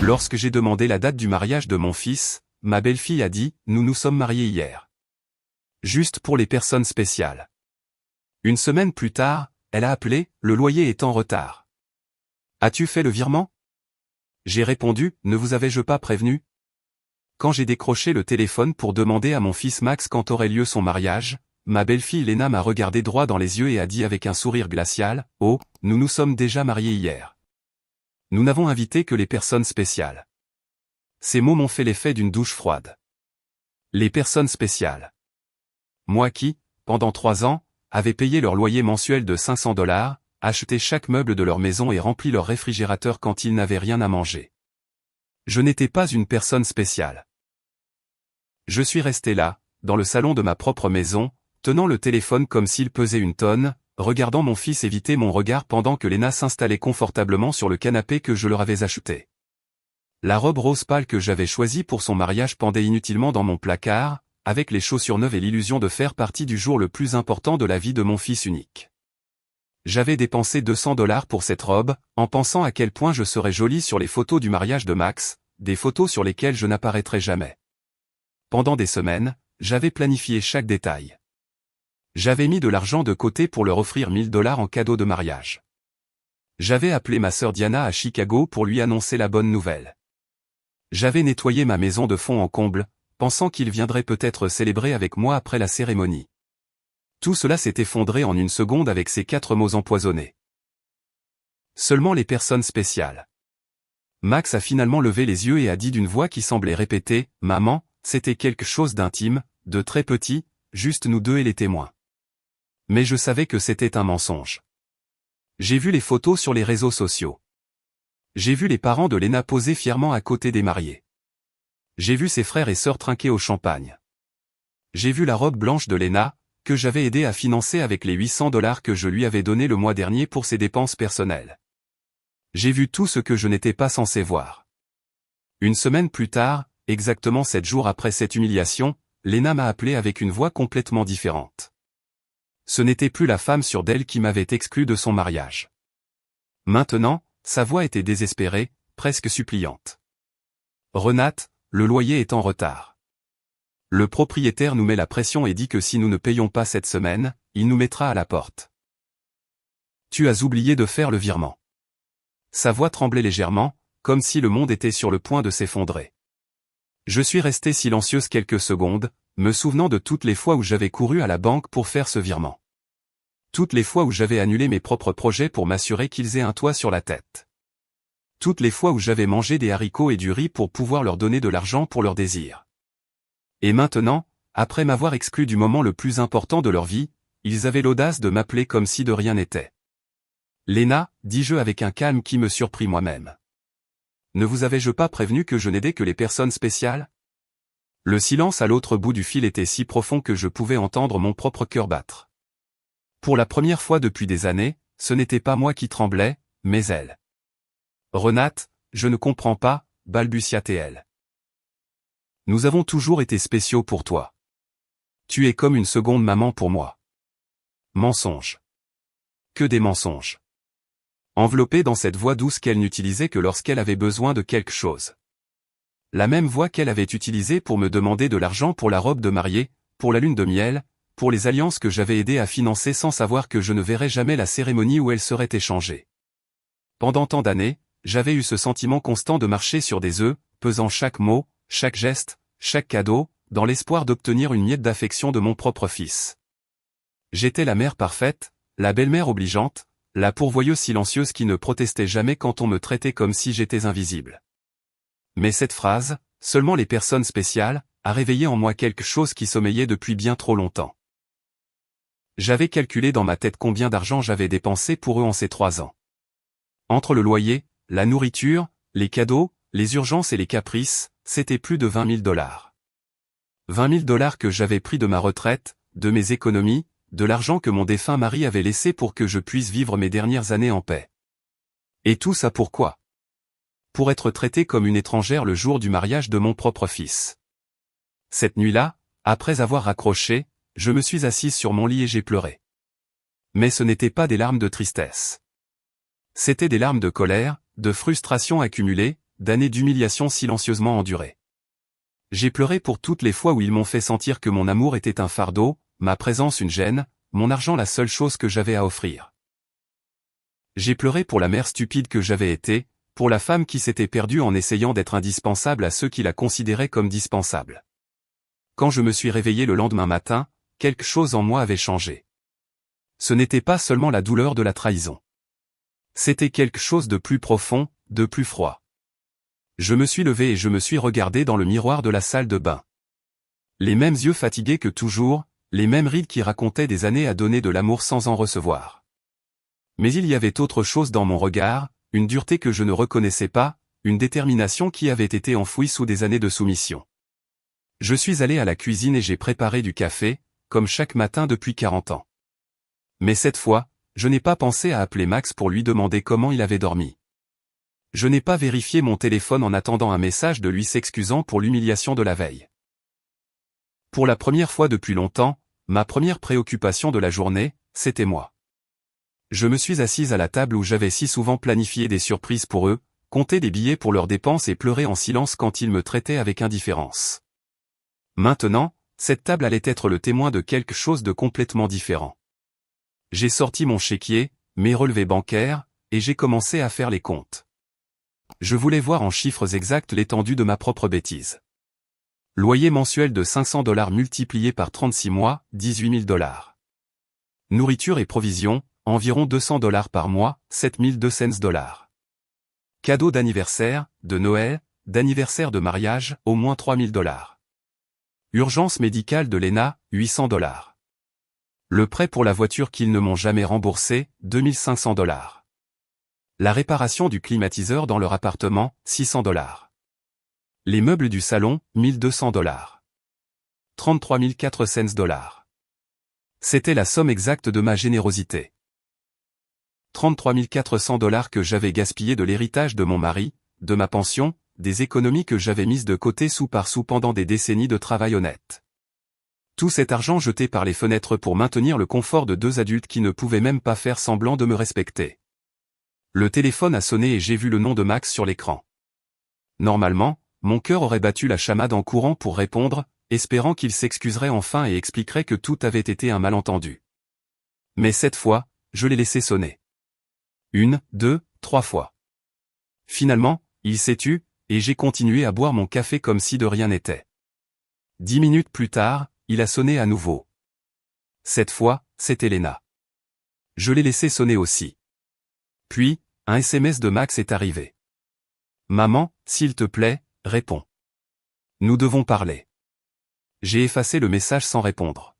Lorsque j'ai demandé la date du mariage de mon fils, ma belle-fille a dit « Nous nous sommes mariés hier. » Juste pour les personnes spéciales. Une semaine plus tard, elle a appelé, le loyer est en retard. As-tu fait le virement? J'ai répondu, ne vous avais-je pas prévenu? Quand j'ai décroché le téléphone pour demander à mon fils Max quand aurait lieu son mariage, ma belle-fille Léna m'a regardé droit dans les yeux et a dit avec un sourire glacial, « Oh, nous nous sommes déjà mariés hier. Nous n'avons invité que les personnes spéciales. » Ces mots m'ont fait l'effet d'une douche froide. Les personnes spéciales. Moi qui, pendant 3 ans, avais payé leur loyer mensuel de $500, acheté chaque meuble de leur maison et rempli leur réfrigérateur quand ils n'avaient rien à manger. Je n'étais pas une personne spéciale. Je suis resté là, dans le salon de ma propre maison, tenant le téléphone comme s'il pesait une tonne, regardant mon fils éviter mon regard pendant que Léna s'installait confortablement sur le canapé que je leur avais acheté. La robe rose pâle que j'avais choisie pour son mariage pendait inutilement dans mon placard, avec les chaussures neuves et l'illusion de faire partie du jour le plus important de la vie de mon fils unique. J'avais dépensé $200 pour cette robe, en pensant à quel point je serais jolie sur les photos du mariage de Max, des photos sur lesquelles je n'apparaîtrai jamais. Pendant des semaines, j'avais planifié chaque détail. J'avais mis de l'argent de côté pour leur offrir $1000 en cadeau de mariage. J'avais appelé ma sœur Diana à Chicago pour lui annoncer la bonne nouvelle. J'avais nettoyé ma maison de fond en comble, pensant qu'il viendrait peut-être célébrer avec moi après la cérémonie. Tout cela s'est effondré en une seconde avec ces 4 mots empoisonnés. Seulement les personnes spéciales. Max a finalement levé les yeux et a dit d'une voix qui semblait répéter « Maman, c'était quelque chose d'intime, de très petit, juste nous deux et les témoins. » Mais je savais que c'était un mensonge. J'ai vu les photos sur les réseaux sociaux. J'ai vu les parents de Léna poser fièrement à côté des mariés. J'ai vu ses frères et sœurs trinquer au champagne. J'ai vu la robe blanche de Léna, que j'avais aidé à financer avec les $800 que je lui avais donnés le mois dernier pour ses dépenses personnelles. J'ai vu tout ce que je n'étais pas censé voir. Une semaine plus tard, exactement 7 jours après cette humiliation, Léna m'a appelé avec une voix complètement différente. Ce n'était plus la femme sûre d'elle qui m'avait exclu de son mariage. Maintenant, sa voix était désespérée, presque suppliante. Renate, le loyer est en retard. Le propriétaire nous met la pression et dit que si nous ne payons pas cette semaine, il nous mettra à la porte. Tu as oublié de faire le virement. Sa voix tremblait légèrement, comme si le monde était sur le point de s'effondrer. Je suis resté silencieuse quelques secondes, me souvenant de toutes les fois où j'avais couru à la banque pour faire ce virement. Toutes les fois où j'avais annulé mes propres projets pour m'assurer qu'ils aient un toit sur la tête. Toutes les fois où j'avais mangé des haricots et du riz pour pouvoir leur donner de l'argent pour leurs désirs. Et maintenant, après m'avoir exclu du moment le plus important de leur vie, ils avaient l'audace de m'appeler comme si de rien n'était. Léna, dis-je avec un calme qui me surprit moi-même. Ne vous avais-je pas prévenu que je n'aidais que les personnes spéciales? Le silence à l'autre bout du fil était si profond que je pouvais entendre mon propre cœur battre. Pour la première fois depuis des années, ce n'était pas moi qui tremblais, mais elle. Renate, je ne comprends pas, balbutia-t-elle. Nous avons toujours été spéciaux pour toi. Tu es comme une seconde maman pour moi. Mensonge. Que des mensonges. Enveloppée dans cette voix douce qu'elle n'utilisait que lorsqu'elle avait besoin de quelque chose. La même voix qu'elle avait utilisée pour me demander de l'argent pour la robe de mariée, pour la lune de miel, pour les alliances que j'avais aidé à financer sans savoir que je ne verrais jamais la cérémonie où elles seraient échangées. Pendant tant d'années, j'avais eu ce sentiment constant de marcher sur des œufs, pesant chaque mot, chaque geste, chaque cadeau, dans l'espoir d'obtenir une miette d'affection de mon propre fils. J'étais la mère parfaite, la belle-mère obligeante, la pourvoyeuse silencieuse qui ne protestait jamais quand on me traitait comme si j'étais invisible. Mais cette phrase, seulement les personnes spéciales, a réveillé en moi quelque chose qui sommeillait depuis bien trop longtemps. J'avais calculé dans ma tête combien d'argent j'avais dépensé pour eux en ces 3 ans. Entre le loyer, la nourriture, les cadeaux, les urgences et les caprices, c'était plus de $20 000. $20 000 que j'avais pris de ma retraite, de mes économies, de l'argent que mon défunt mari avait laissé pour que je puisse vivre mes dernières années en paix. Et tout ça pourquoi? Pour être traité comme une étrangère le jour du mariage de mon propre fils. Cette nuit-là, après avoir raccroché, je me suis assise sur mon lit et j'ai pleuré. Mais ce n'étaient pas des larmes de tristesse. C'étaient des larmes de colère, de frustration accumulée, d'années d'humiliation silencieusement endurées. J'ai pleuré pour toutes les fois où ils m'ont fait sentir que mon amour était un fardeau, ma présence une gêne, mon argent la seule chose que j'avais à offrir. J'ai pleuré pour la mère stupide que j'avais été, pour la femme qui s'était perdue en essayant d'être indispensable à ceux qui la considéraient comme dispensable. Quand je me suis réveillé le lendemain matin, quelque chose en moi avait changé. Ce n'était pas seulement la douleur de la trahison. C'était quelque chose de plus profond, de plus froid. Je me suis levé et je me suis regardé dans le miroir de la salle de bain. Les mêmes yeux fatigués que toujours, les mêmes rides qui racontaient des années à donner de l'amour sans en recevoir. Mais il y avait autre chose dans mon regard, une dureté que je ne reconnaissais pas, une détermination qui avait été enfouie sous des années de soumission. Je suis allé à la cuisine et j'ai préparé du café, comme chaque matin depuis 40 ans. Mais cette fois, je n'ai pas pensé à appeler Max pour lui demander comment il avait dormi. Je n'ai pas vérifié mon téléphone en attendant un message de lui s'excusant pour l'humiliation de la veille. Pour la première fois depuis longtemps, ma première préoccupation de la journée, c'était moi. Je me suis assise à la table où j'avais si souvent planifié des surprises pour eux, compté des billets pour leurs dépenses et pleuré en silence quand ils me traitaient avec indifférence. Maintenant, cette table allait être le témoin de quelque chose de complètement différent. J'ai sorti mon chéquier, mes relevés bancaires, et j'ai commencé à faire les comptes. Je voulais voir en chiffres exacts l'étendue de ma propre bêtise. Loyer mensuel de $500 multiplié par 36 mois, $18 000. Nourriture et provisions, environ $200 par mois, $7 200. Cadeaux d'anniversaire, de Noël, d'anniversaire de mariage, au moins $3 000. Urgence médicale de Lena, $800. Le prêt pour la voiture qu'ils ne m'ont jamais remboursé, $2 500. La réparation du climatiseur dans leur appartement, $600. Les meubles du salon, $1 200. $33 400. C'était la somme exacte de ma générosité. $33 400 que j'avais gaspillé de l'héritage de mon mari, de ma pension, des économies que j'avais mises de côté sou par sou pendant des décennies de travail honnête. Tout cet argent jeté par les fenêtres pour maintenir le confort de deux adultes qui ne pouvaient même pas faire semblant de me respecter. Le téléphone a sonné et j'ai vu le nom de Max sur l'écran. Normalement, mon cœur aurait battu la chamade en courant pour répondre, espérant qu'il s'excuserait enfin et expliquerait que tout avait été un malentendu. Mais cette fois, je l'ai laissé sonner. 1, 2, 3 fois. Finalement, il s'est tu, et j'ai continué à boire mon café comme si de rien n'était. 10 minutes plus tard, il a sonné à nouveau. Cette fois, c'était Lena. Je l'ai laissé sonner aussi. Puis, un SMS de Max est arrivé. Maman, s'il te plaît, réponds. Nous devons parler. J'ai effacé le message sans répondre.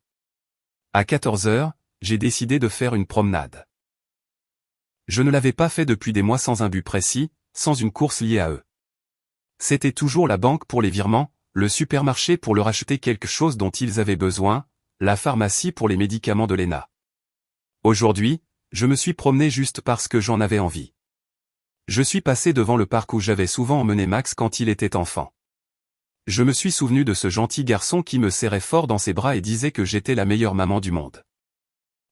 À 14 heures, j'ai décidé de faire une promenade. Je ne l'avais pas fait depuis des mois sans un but précis, sans une course liée à eux. C'était toujours la banque pour les virements, le supermarché pour leur acheter quelque chose dont ils avaient besoin, la pharmacie pour les médicaments de Lena. Aujourd'hui, je me suis promené juste parce que j'en avais envie. Je suis passé devant le parc où j'avais souvent emmené Max quand il était enfant. Je me suis souvenu de ce gentil garçon qui me serrait fort dans ses bras et disait que j'étais la meilleure maman du monde.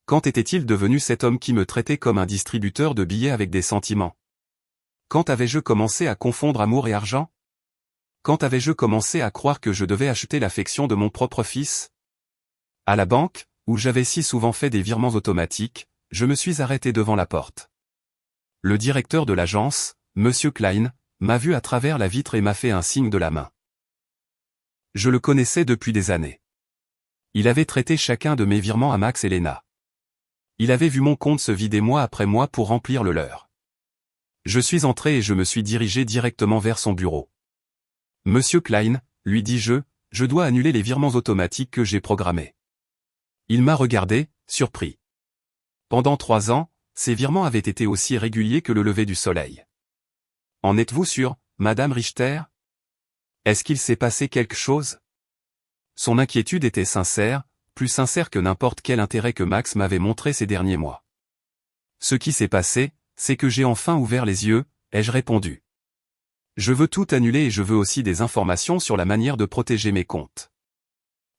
Quand était-il devenu cet homme qui me traitait comme un distributeur de billets avec des sentiments? Quand avais-je commencé à confondre amour et argent? Quand avais-je commencé à croire que je devais acheter l'affection de mon propre fils? À la banque, où j'avais si souvent fait des virements automatiques, je me suis arrêté devant la porte. Le directeur de l'agence, Monsieur Klein, m'a vu à travers la vitre et m'a fait un signe de la main. Je le connaissais depuis des années. Il avait traité chacun de mes virements à Max et Lena. Il avait vu mon compte se vider mois après mois pour remplir le leur. Je suis entré et je me suis dirigé directement vers son bureau. Monsieur Klein, lui dis-je, je dois annuler les virements automatiques que j'ai programmés. Il m'a regardé, surpris. Pendant 3 ans, ces virements avaient été aussi réguliers que le lever du soleil. En êtes-vous sûr, Madame Richter? Est-ce qu'il s'est passé quelque chose? Son inquiétude était sincère, plus sincère que n'importe quel intérêt que Max m'avait montré ces derniers mois. Ce qui s'est passé, c'est que j'ai enfin ouvert les yeux, ai-je répondu. Je veux tout annuler et je veux aussi des informations sur la manière de protéger mes comptes.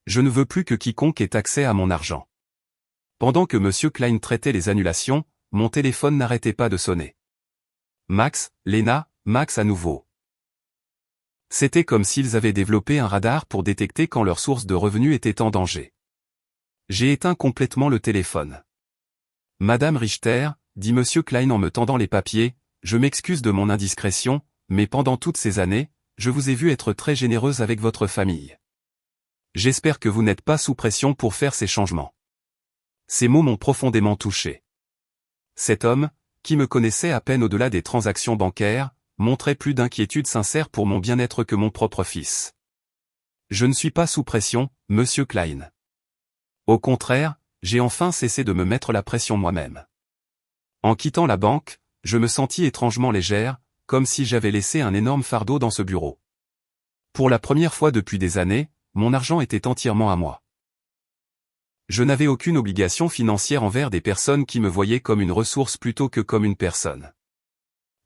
Je ne veux plus que quiconque ait accès à mon argent. Pendant que Monsieur Klein traitait les annulations, mon téléphone n'arrêtait pas de sonner. Max, Lena, Max à nouveau. C'était comme s'ils avaient développé un radar pour détecter quand leur source de revenus était en danger. J'ai éteint complètement le téléphone. Madame Richter, dit Monsieur Klein en me tendant les papiers, je m'excuse de mon indiscrétion, mais pendant toutes ces années, je vous ai vu être très généreuse avec votre famille. J'espère que vous n'êtes pas sous pression pour faire ces changements. Ces mots m'ont profondément touché. Cet homme, qui me connaissait à peine au-delà des transactions bancaires, montrait plus d'inquiétude sincère pour mon bien-être que mon propre fils. Je ne suis pas sous pression, Monsieur Klein. Au contraire, j'ai enfin cessé de me mettre la pression moi-même. En quittant la banque, je me sentis étrangement légère, comme si j'avais laissé un énorme fardeau dans ce bureau. Pour la première fois depuis des années, mon argent était entièrement à moi. Je n'avais aucune obligation financière envers des personnes qui me voyaient comme une ressource plutôt que comme une personne.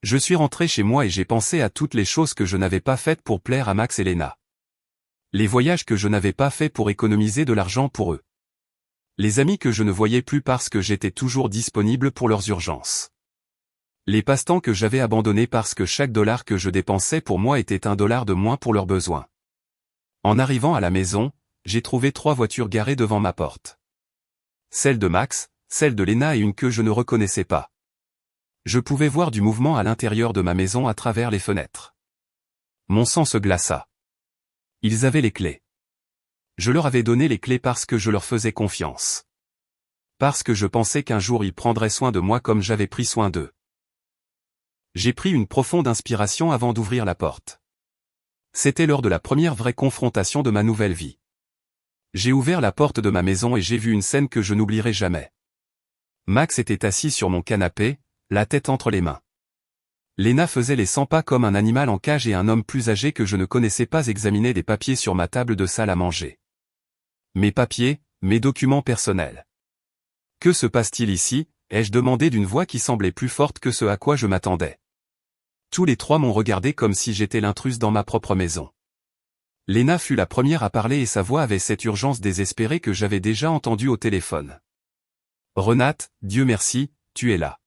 Je suis rentré chez moi et j'ai pensé à toutes les choses que je n'avais pas faites pour plaire à Max et Lena. Les voyages que je n'avais pas faits pour économiser de l'argent pour eux. Les amis que je ne voyais plus parce que j'étais toujours disponible pour leurs urgences. Les passe-temps que j'avais abandonnés parce que chaque dollar que je dépensais pour moi était un dollar de moins pour leurs besoins. En arrivant à la maison, j'ai trouvé 3 voitures garées devant ma porte. Celle de Max, celle de Lena et une que je ne reconnaissais pas. Je pouvais voir du mouvement à l'intérieur de ma maison à travers les fenêtres. Mon sang se glaça. Ils avaient les clés. Je leur avais donné les clés parce que je leur faisais confiance. Parce que je pensais qu'un jour ils prendraient soin de moi comme j'avais pris soin d'eux. J'ai pris une profonde inspiration avant d'ouvrir la porte. C'était lors de la première vraie confrontation de ma nouvelle vie. J'ai ouvert la porte de ma maison et j'ai vu une scène que je n'oublierai jamais. Max était assis sur mon canapé, la tête entre les mains. Lena faisait les 100 pas comme un animal en cage et un homme plus âgé que je ne connaissais pas examinait des papiers sur ma table de salle à manger. Mes papiers, mes documents personnels. Que se passe-t-il ici ? Ai-je demandé d'une voix qui semblait plus forte que ce à quoi je m'attendais. Tous les 3 m'ont regardé comme si j'étais l'intruse dans ma propre maison. Lena fut la première à parler et sa voix avait cette urgence désespérée que j'avais déjà entendue au téléphone. Renate, Dieu merci, tu es là.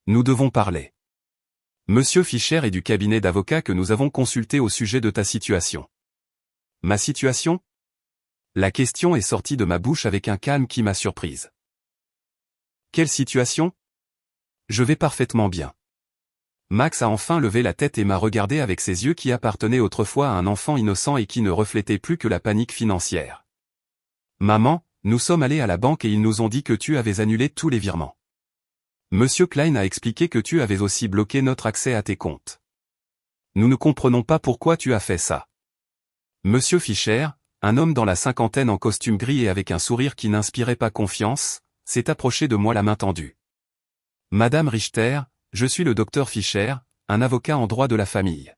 Nous devons parler. Monsieur Fischer est du cabinet d'avocats que nous avons consulté au sujet de ta situation. Ma situation ? La question est sortie de ma bouche avec un calme qui m'a surprise. Quelle situation ? Je vais parfaitement bien. Max a enfin levé la tête et m'a regardé avec ses yeux qui appartenaient autrefois à un enfant innocent et qui ne reflétaient plus que la panique financière. Maman, nous sommes allés à la banque et ils nous ont dit que tu avais annulé tous les virements. Monsieur Klein a expliqué que tu avais aussi bloqué notre accès à tes comptes. Nous ne comprenons pas pourquoi tu as fait ça. Monsieur Fischer, un homme dans la cinquantaine en costume gris et avec un sourire qui n'inspirait pas confiance, s'est approché de moi la main tendue. Madame Richter, je suis le docteur Fischer, un avocat en droit de la famille.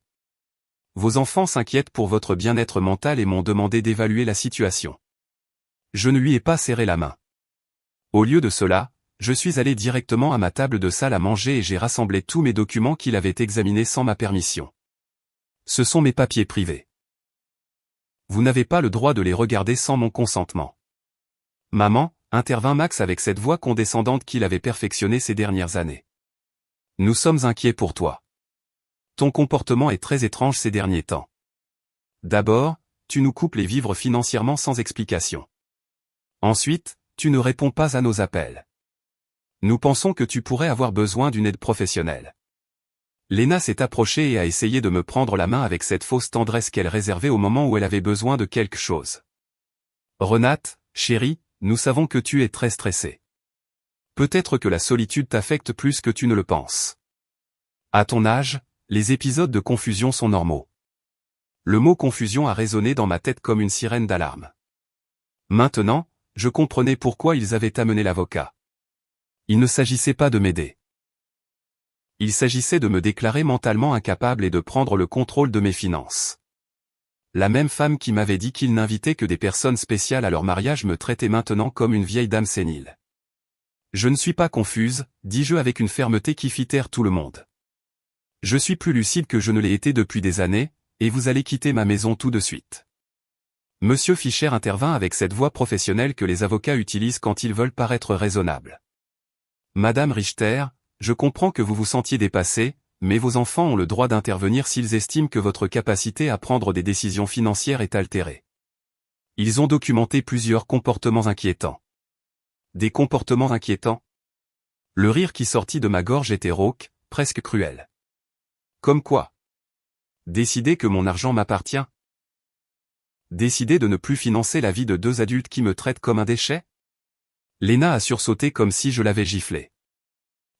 Vos enfants s'inquiètent pour votre bien-être mental et m'ont demandé d'évaluer la situation. Je ne lui ai pas serré la main. Au lieu de cela, je suis allé directement à ma table de salle à manger et j'ai rassemblé tous mes documents qu'il avait examinés sans ma permission. Ce sont mes papiers privés. Vous n'avez pas le droit de les regarder sans mon consentement. Maman, intervint Max avec cette voix condescendante qu'il avait perfectionnée ces dernières années. Nous sommes inquiets pour toi. Ton comportement est très étrange ces derniers temps. D'abord, tu nous coupes les vivres financièrement sans explication. Ensuite, tu ne réponds pas à nos appels. Nous pensons que tu pourrais avoir besoin d'une aide professionnelle. Lena s'est approchée et a essayé de me prendre la main avec cette fausse tendresse qu'elle réservait au moment où elle avait besoin de quelque chose. Renate, chérie, nous savons que tu es très stressée. Peut-être que la solitude t'affecte plus que tu ne le penses. À ton âge, les épisodes de confusion sont normaux. Le mot confusion a résonné dans ma tête comme une sirène d'alarme. Maintenant, je comprenais pourquoi ils avaient amené l'avocat. Il ne s'agissait pas de m'aider. Il s'agissait de me déclarer mentalement incapable et de prendre le contrôle de mes finances. La même femme qui m'avait dit qu'il n'invitait que des personnes spéciales à leur mariage me traitait maintenant comme une vieille dame sénile. Je ne suis pas confuse, dis-je avec une fermeté qui fit taire tout le monde. Je suis plus lucide que je ne l'ai été depuis des années, et vous allez quitter ma maison tout de suite. Monsieur Fischer intervint avec cette voix professionnelle que les avocats utilisent quand ils veulent paraître raisonnables. Madame Richter, je comprends que vous vous sentiez dépassée, mais vos enfants ont le droit d'intervenir s'ils estiment que votre capacité à prendre des décisions financières est altérée. Ils ont documenté plusieurs comportements inquiétants. Des comportements inquiétants? Le rire qui sortit de ma gorge était rauque, presque cruel. Comme quoi? Décider que mon argent m'appartient? Décider de ne plus financer la vie de deux adultes qui me traitent comme un déchet? Léna a sursauté comme si je l'avais giflé.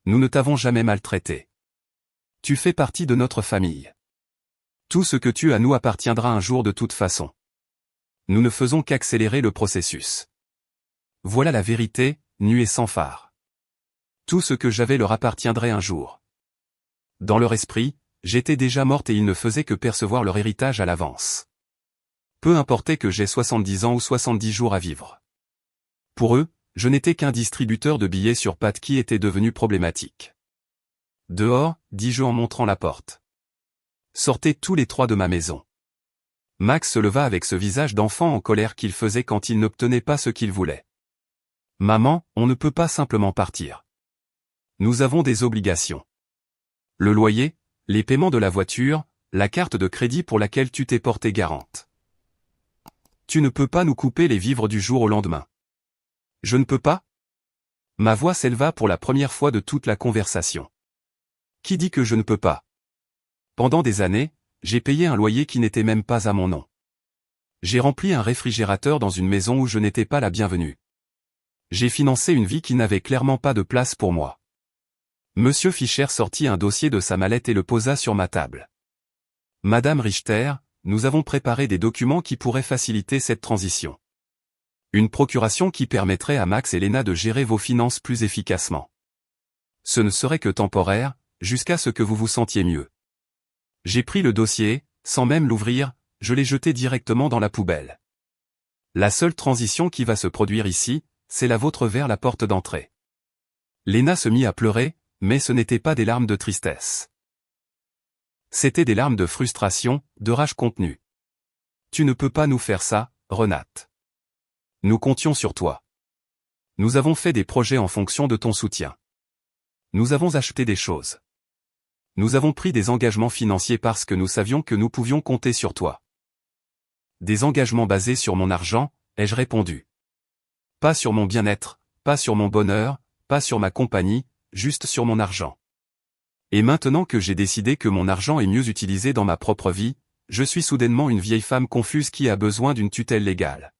Nous ne t'avons jamais maltraité. Tu fais partie de notre famille. Tout ce que tu as nous appartiendra un jour de toute façon. Nous ne faisons qu'accélérer le processus. Voilà la vérité, nue et sans phare. Tout ce que j'avais leur appartiendrait un jour. Dans leur esprit, j'étais déjà morte et ils ne faisaient que percevoir leur héritage à l'avance. Peu importait que j'aie 70 ans ou 70 jours à vivre. Pour eux, je n'étais qu'un distributeur de billets sur pattes qui était devenu problématique. Dehors, dis-je en montrant la porte. Sortez tous les trois de ma maison. Max se leva avec ce visage d'enfant en colère qu'il faisait quand il n'obtenait pas ce qu'il voulait. Maman, on ne peut pas simplement partir. Nous avons des obligations. Le loyer, les paiements de la voiture, la carte de crédit pour laquelle tu t'es portée garante. Tu ne peux pas nous couper les vivres du jour au lendemain. Je ne peux pas? Ma voix s'éleva pour la première fois de toute la conversation. Qui dit que je ne peux pas? Pendant des années, j'ai payé un loyer qui n'était même pas à mon nom. J'ai rempli un réfrigérateur dans une maison où je n'étais pas la bienvenue. J'ai financé une vie qui n'avait clairement pas de place pour moi. Monsieur Fischer sortit un dossier de sa mallette et le posa sur ma table. Madame Richter, nous avons préparé des documents qui pourraient faciliter cette transition. Une procuration qui permettrait à Max et Léna de gérer vos finances plus efficacement. Ce ne serait que temporaire, jusqu'à ce que vous vous sentiez mieux. J'ai pris le dossier, sans même l'ouvrir, je l'ai jeté directement dans la poubelle. La seule transition qui va se produire ici, c'est la vôtre vers la porte d'entrée. Léna se mit à pleurer, mais ce n'était pas des larmes de tristesse. C'étaient des larmes de frustration, de rage contenue. Tu ne peux pas nous faire ça, Renate. Nous comptions sur toi. Nous avons fait des projets en fonction de ton soutien. Nous avons acheté des choses. Nous avons pris des engagements financiers parce que nous savions que nous pouvions compter sur toi. Des engagements basés sur mon argent, ai-je répondu. Pas sur mon bien-être, pas sur mon bonheur, pas sur ma compagnie, juste sur mon argent. Et maintenant que j'ai décidé que mon argent est mieux utilisé dans ma propre vie, je suis soudainement une vieille femme confuse qui a besoin d'une tutelle légale.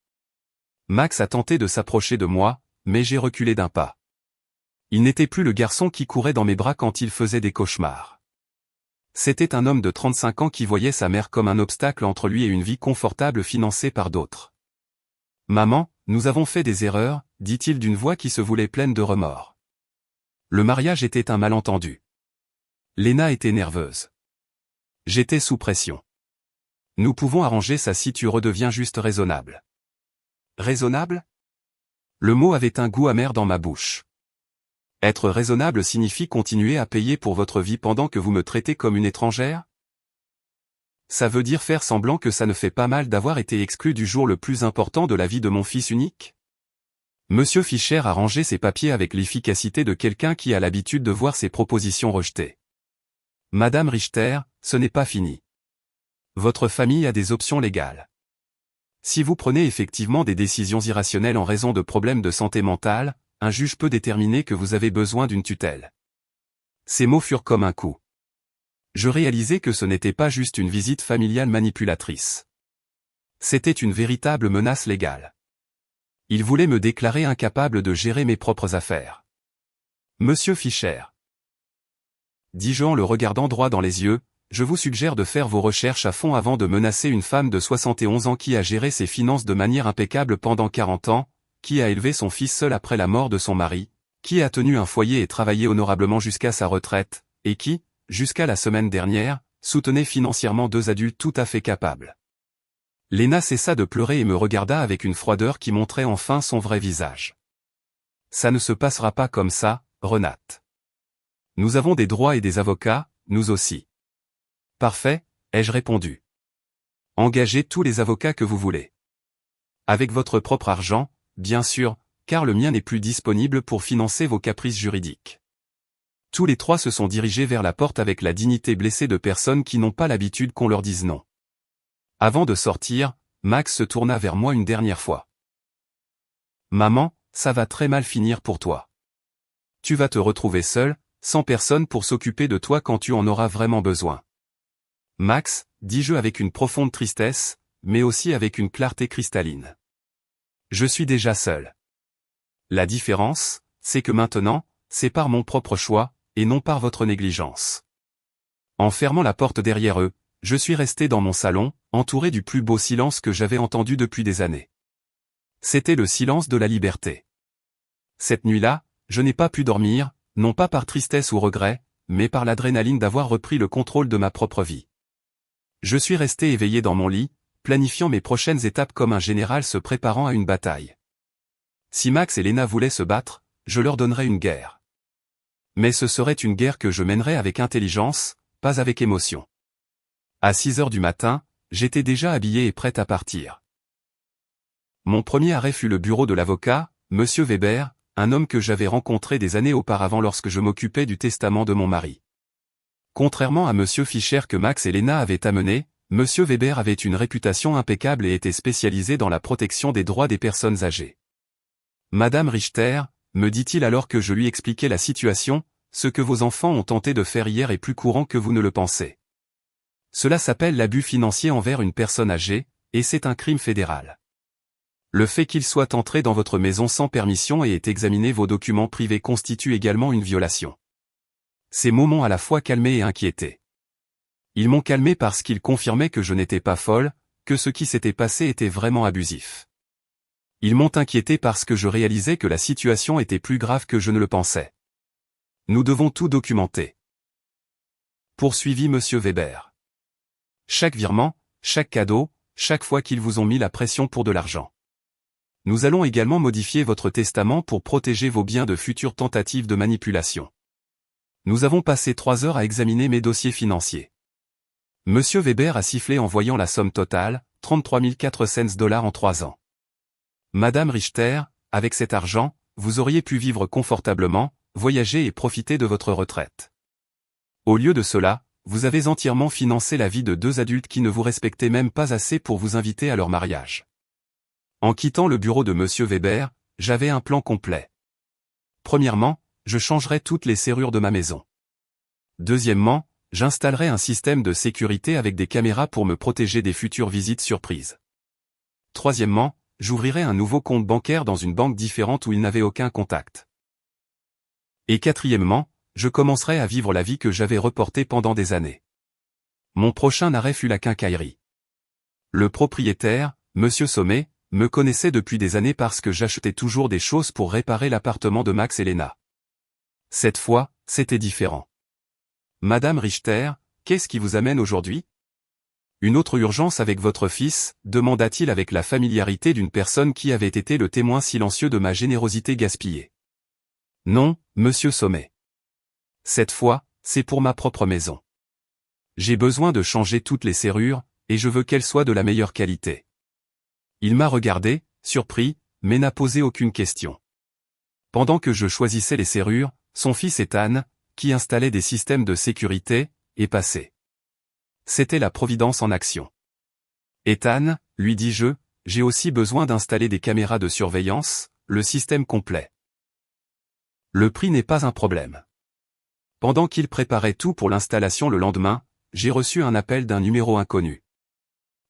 Max a tenté de s'approcher de moi, mais j'ai reculé d'un pas. Il n'était plus le garçon qui courait dans mes bras quand il faisait des cauchemars. C'était un homme de 35 ans qui voyait sa mère comme un obstacle entre lui et une vie confortable financée par d'autres. « Maman, nous avons fait des erreurs », dit-il d'une voix qui se voulait pleine de remords. Le mariage était un malentendu. Léna était nerveuse. J'étais sous pression. Nous pouvons arranger ça si tu redeviens juste raisonnable. Raisonnable? Le mot avait un goût amer dans ma bouche. Être raisonnable signifie continuer à payer pour votre vie pendant que vous me traitez comme une étrangère? Ça veut dire faire semblant que ça ne fait pas mal d'avoir été exclu du jour le plus important de la vie de mon fils unique? Monsieur Fischer a rangé ses papiers avec l'efficacité de quelqu'un qui a l'habitude de voir ses propositions rejetées. Madame Richter, ce n'est pas fini. Votre famille a des options légales. Si vous prenez effectivement des décisions irrationnelles en raison de problèmes de santé mentale, un juge peut déterminer que vous avez besoin d'une tutelle. Ces mots furent comme un coup. Je réalisai que ce n'était pas juste une visite familiale manipulatrice. C'était une véritable menace légale. Il voulait me déclarer incapable de gérer mes propres affaires. Monsieur Fischer, dis-je en le regardant droit dans les yeux, je vous suggère de faire vos recherches à fond avant de menacer une femme de 71 ans qui a géré ses finances de manière impeccable pendant 40 ans, qui a élevé son fils seul après la mort de son mari, qui a tenu un foyer et travaillé honorablement jusqu'à sa retraite, et qui, jusqu'à la semaine dernière, soutenait financièrement deux adultes tout à fait capables. Léna cessa de pleurer et me regarda avec une froideur qui montrait enfin son vrai visage. Ça ne se passera pas comme ça, Renate. Nous avons des droits et des avocats, nous aussi. Parfait, ai-je répondu. Engagez tous les avocats que vous voulez. Avec votre propre argent, bien sûr, car le mien n'est plus disponible pour financer vos caprices juridiques. Tous les trois se sont dirigés vers la porte avec la dignité blessée de personnes qui n'ont pas l'habitude qu'on leur dise non. Avant de sortir, Max se tourna vers moi une dernière fois. Maman, ça va très mal finir pour toi. Tu vas te retrouver seul, sans personne pour s'occuper de toi quand tu en auras vraiment besoin. Max, dis-je avec une profonde tristesse, mais aussi avec une clarté cristalline. Je suis déjà seul. La différence, c'est que maintenant, c'est par mon propre choix, et non par votre négligence. En fermant la porte derrière eux, je suis resté dans mon salon, entouré du plus beau silence que j'avais entendu depuis des années. C'était le silence de la liberté. Cette nuit-là, je n'ai pas pu dormir, non pas par tristesse ou regret, mais par l'adrénaline d'avoir repris le contrôle de ma propre vie. Je suis resté éveillé dans mon lit, planifiant mes prochaines étapes comme un général se préparant à une bataille. Si Max et Lena voulaient se battre, je leur donnerais une guerre. Mais ce serait une guerre que je mènerais avec intelligence, pas avec émotion. À 6 heures du matin, j'étais déjà habillé et prêt à partir. Mon premier arrêt fut le bureau de l'avocat, Monsieur Weber, un homme que j'avais rencontré des années auparavant lorsque je m'occupais du testament de mon mari. Contrairement à Monsieur Fischer que Max et Lena avaient amené, Monsieur Weber avait une réputation impeccable et était spécialisé dans la protection des droits des personnes âgées. Madame Richter, me dit-il alors que je lui expliquais la situation, ce que vos enfants ont tenté de faire hier est plus courant que vous ne le pensez. Cela s'appelle l'abus financier envers une personne âgée, et c'est un crime fédéral. Le fait qu'il soit entré dans votre maison sans permission et ait examiné vos documents privés constitue également une violation. Ces mots m'ont à la fois calmé et inquiété. Ils m'ont calmé parce qu'ils confirmaient que je n'étais pas folle, que ce qui s'était passé était vraiment abusif. Ils m'ont inquiété parce que je réalisais que la situation était plus grave que je ne le pensais. Nous devons tout documenter. Poursuivit Monsieur Weber. Chaque virement, chaque cadeau, chaque fois qu'ils vous ont mis la pression pour de l'argent. Nous allons également modifier votre testament pour protéger vos biens de futures tentatives de manipulation. Nous avons passé 3 heures à examiner mes dossiers financiers. Monsieur Weber a sifflé en voyant la somme totale, 33 400 $ en 3 ans. Madame Richter, avec cet argent, vous auriez pu vivre confortablement, voyager et profiter de votre retraite. Au lieu de cela, vous avez entièrement financé la vie de 2 adultes qui ne vous respectaient même pas assez pour vous inviter à leur mariage. En quittant le bureau de Monsieur Weber, j'avais un plan complet. Premièrement, je changerai toutes les serrures de ma maison. Deuxièmement, j'installerai un système de sécurité avec des caméras pour me protéger des futures visites surprises. Troisièmement, j'ouvrirai un nouveau compte bancaire dans une banque différente où il n'avait aucun contact. Et quatrièmement, je commencerai à vivre la vie que j'avais reportée pendant des années. Mon prochain arrêt fut la quincaillerie. Le propriétaire, Monsieur Sommet, me connaissait depuis des années parce que j'achetais toujours des choses pour réparer l'appartement de Max et Lena. Cette fois, c'était différent. Madame Richter, qu'est-ce qui vous amène aujourd'hui? Une autre urgence avec votre fils, demanda-t-il avec la familiarité d'une personne qui avait été le témoin silencieux de ma générosité gaspillée. Non, Monsieur Sommet. Cette fois, c'est pour ma propre maison. J'ai besoin de changer toutes les serrures, et je veux qu'elles soient de la meilleure qualité. Il m'a regardé, surpris, mais n'a posé aucune question. Pendant que je choisissais les serrures, son fils Ethan, qui installait des systèmes de sécurité, est passé. C'était la providence en action. Ethan, lui dis-je, j'ai aussi besoin d'installer des caméras de surveillance, le système complet. Le prix n'est pas un problème. Pendant qu'il préparait tout pour l'installation le lendemain, j'ai reçu un appel d'un numéro inconnu.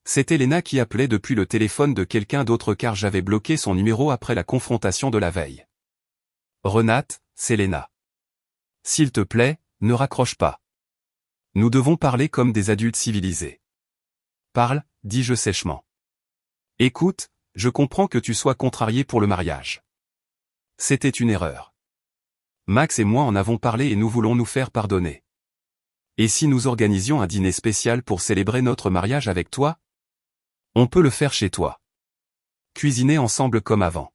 C'était Lena qui appelait depuis le téléphone de quelqu'un d'autre car j'avais bloqué son numéro après la confrontation de la veille. Renate, c'est Lena. S'il te plaît, ne raccroche pas. Nous devons parler comme des adultes civilisés. Parle, dis-je sèchement. Écoute, je comprends que tu sois contrarié pour le mariage. C'était une erreur. Max et moi en avons parlé et nous voulons nous faire pardonner. Et si nous organisions un dîner spécial pour célébrer notre mariage avec toi? On peut le faire chez toi. Cuisiner ensemble comme avant.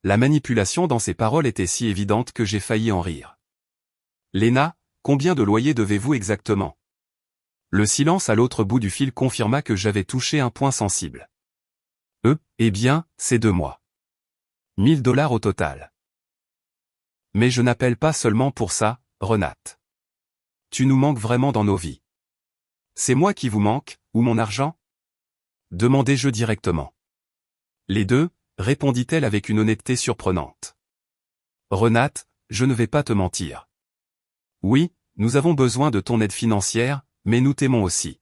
La manipulation dans ses paroles était si évidente que j'ai failli en rire. Lena, combien de loyer devez-vous exactement? Le silence à l'autre bout du fil confirma que j'avais touché un point sensible. Eh bien, c'est 2 mois. 1 000 $ au total. Mais je n'appelle pas seulement pour ça, Renate. Tu nous manques vraiment dans nos vies. C'est moi qui vous manque, ou mon argent? Demandai-je directement. Les deux, répondit-elle avec une honnêteté surprenante. Renate, je ne vais pas te mentir. Oui, nous avons besoin de ton aide financière, mais nous t'aimons aussi.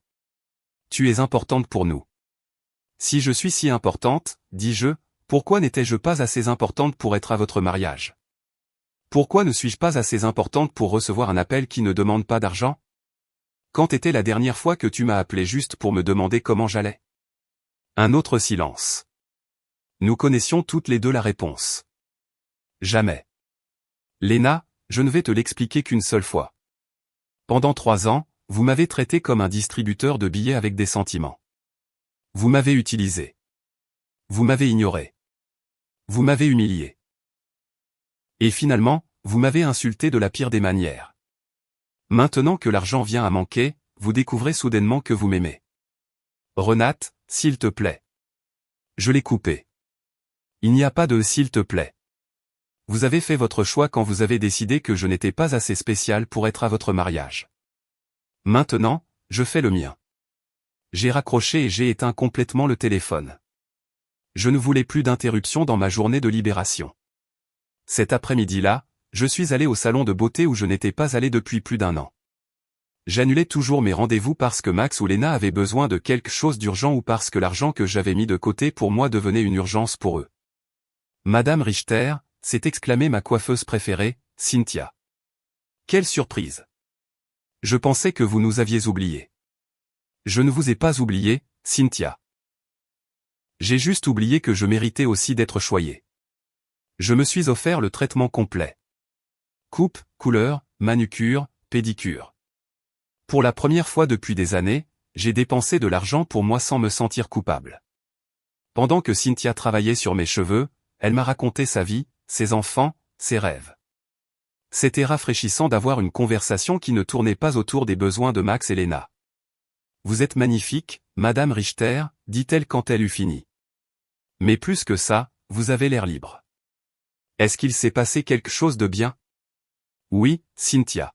Tu es importante pour nous. Si je suis si importante, dis-je, pourquoi n'étais-je pas assez importante pour être à votre mariage? Pourquoi ne suis-je pas assez importante pour recevoir un appel qui ne demande pas d'argent? Quand était la dernière fois que tu m'as appelé juste pour me demander comment j'allais? Un autre silence. Nous connaissions toutes les deux la réponse. Jamais. Léna, je ne vais te l'expliquer qu'une seule fois. Pendant 3 ans, vous m'avez traité comme un distributeur de billets avec des sentiments. Vous m'avez utilisé. Vous m'avez ignoré. Vous m'avez humilié. Et finalement, vous m'avez insulté de la pire des manières. Maintenant que l'argent vient à manquer, vous découvrez soudainement que vous m'aimez. Renate, s'il te plaît. Je l'ai coupé. Il n'y a pas de « s'il te plaît ». Vous avez fait votre choix quand vous avez décidé que je n'étais pas assez spécial pour être à votre mariage. Maintenant, je fais le mien. J'ai raccroché et j'ai éteint complètement le téléphone. Je ne voulais plus d'interruption dans ma journée de libération. Cet après-midi-là, je suis allé au salon de beauté où je n'étais pas allé depuis plus d'1 an. J'annulais toujours mes rendez-vous parce que Max ou Léna avaient besoin de quelque chose d'urgent ou parce que l'argent que j'avais mis de côté pour moi devenait une urgence pour eux. Madame Richter, s'est exclamée ma coiffeuse préférée, Cynthia. Quelle surprise! Je pensais que vous nous aviez oubliés. Je ne vous ai pas oublié, Cynthia. J'ai juste oublié que je méritais aussi d'être choyée. Je me suis offert le traitement complet. Coupe, couleur, manucure, pédicure. Pour la première fois depuis des années, j'ai dépensé de l'argent pour moi sans me sentir coupable. Pendant que Cynthia travaillait sur mes cheveux, elle m'a raconté sa vie, ses enfants, ses rêves. C'était rafraîchissant d'avoir une conversation qui ne tournait pas autour des besoins de Max et Léna. Vous êtes magnifique, Madame Richter, dit-elle quand elle eut fini. Mais plus que ça, vous avez l'air libre. Est-ce qu'il s'est passé quelque chose de bien? Oui, Cynthia.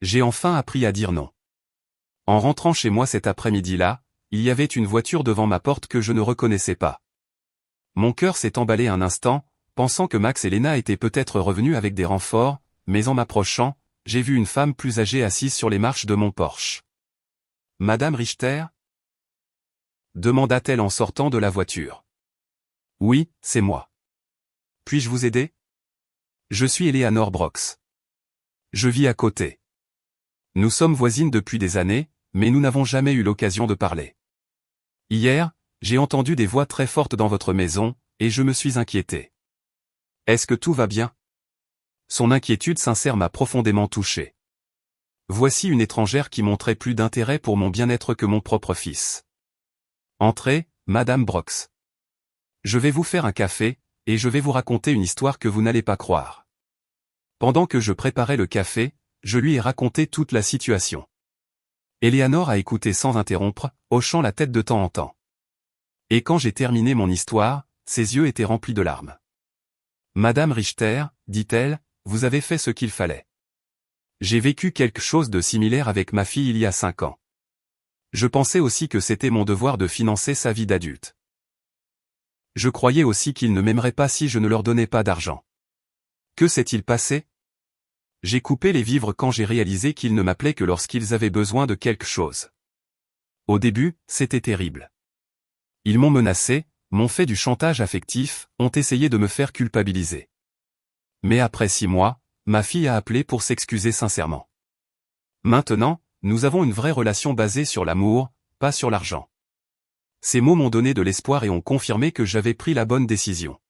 J'ai enfin appris à dire non. En rentrant chez moi cet après-midi-là, il y avait une voiture devant ma porte que je ne reconnaissais pas. Mon cœur s'est emballé un instant, pensant que Max et Léna étaient peut-être revenus avec des renforts, mais en m'approchant, j'ai vu une femme plus âgée assise sur les marches de mon Porsche. Madame Richter? Demanda-t-elle en sortant de la voiture. Oui, c'est moi. Puis-je vous aider? Je suis Eleanor Brox. Je vis à côté. Nous sommes voisines depuis des années, mais nous n'avons jamais eu l'occasion de parler. Hier, j'ai entendu des voix très fortes dans votre maison, et je me suis inquiété. Est-ce que tout va bien? Son inquiétude sincère m'a profondément touché. Voici une étrangère qui montrait plus d'intérêt pour mon bien-être que mon propre fils. Entrez, Madame Brox. Je vais vous faire un café, et je vais vous raconter une histoire que vous n'allez pas croire. Pendant que je préparais le café, je lui ai raconté toute la situation. Eleanor a écouté sans interrompre, hochant la tête de temps en temps. Et quand j'ai terminé mon histoire, ses yeux étaient remplis de larmes. Madame Richter, dit-elle, vous avez fait ce qu'il fallait. J'ai vécu quelque chose de similaire avec ma fille il y a 5 ans. Je pensais aussi que c'était mon devoir de financer sa vie d'adulte. Je croyais aussi qu'ils ne m'aimeraient pas si je ne leur donnais pas d'argent. Que s'est-il passé? J'ai coupé les vivres quand j'ai réalisé qu'ils ne m'appelaient que lorsqu'ils avaient besoin de quelque chose. Au début, c'était terrible. Ils m'ont menacé, m'ont fait du chantage affectif, ont essayé de me faire culpabiliser. Mais après 6 mois, ma fille a appelé pour s'excuser sincèrement. Maintenant, nous avons une vraie relation basée sur l'amour, pas sur l'argent. Ces mots m'ont donné de l'espoir et ont confirmé que j'avais pris la bonne décision.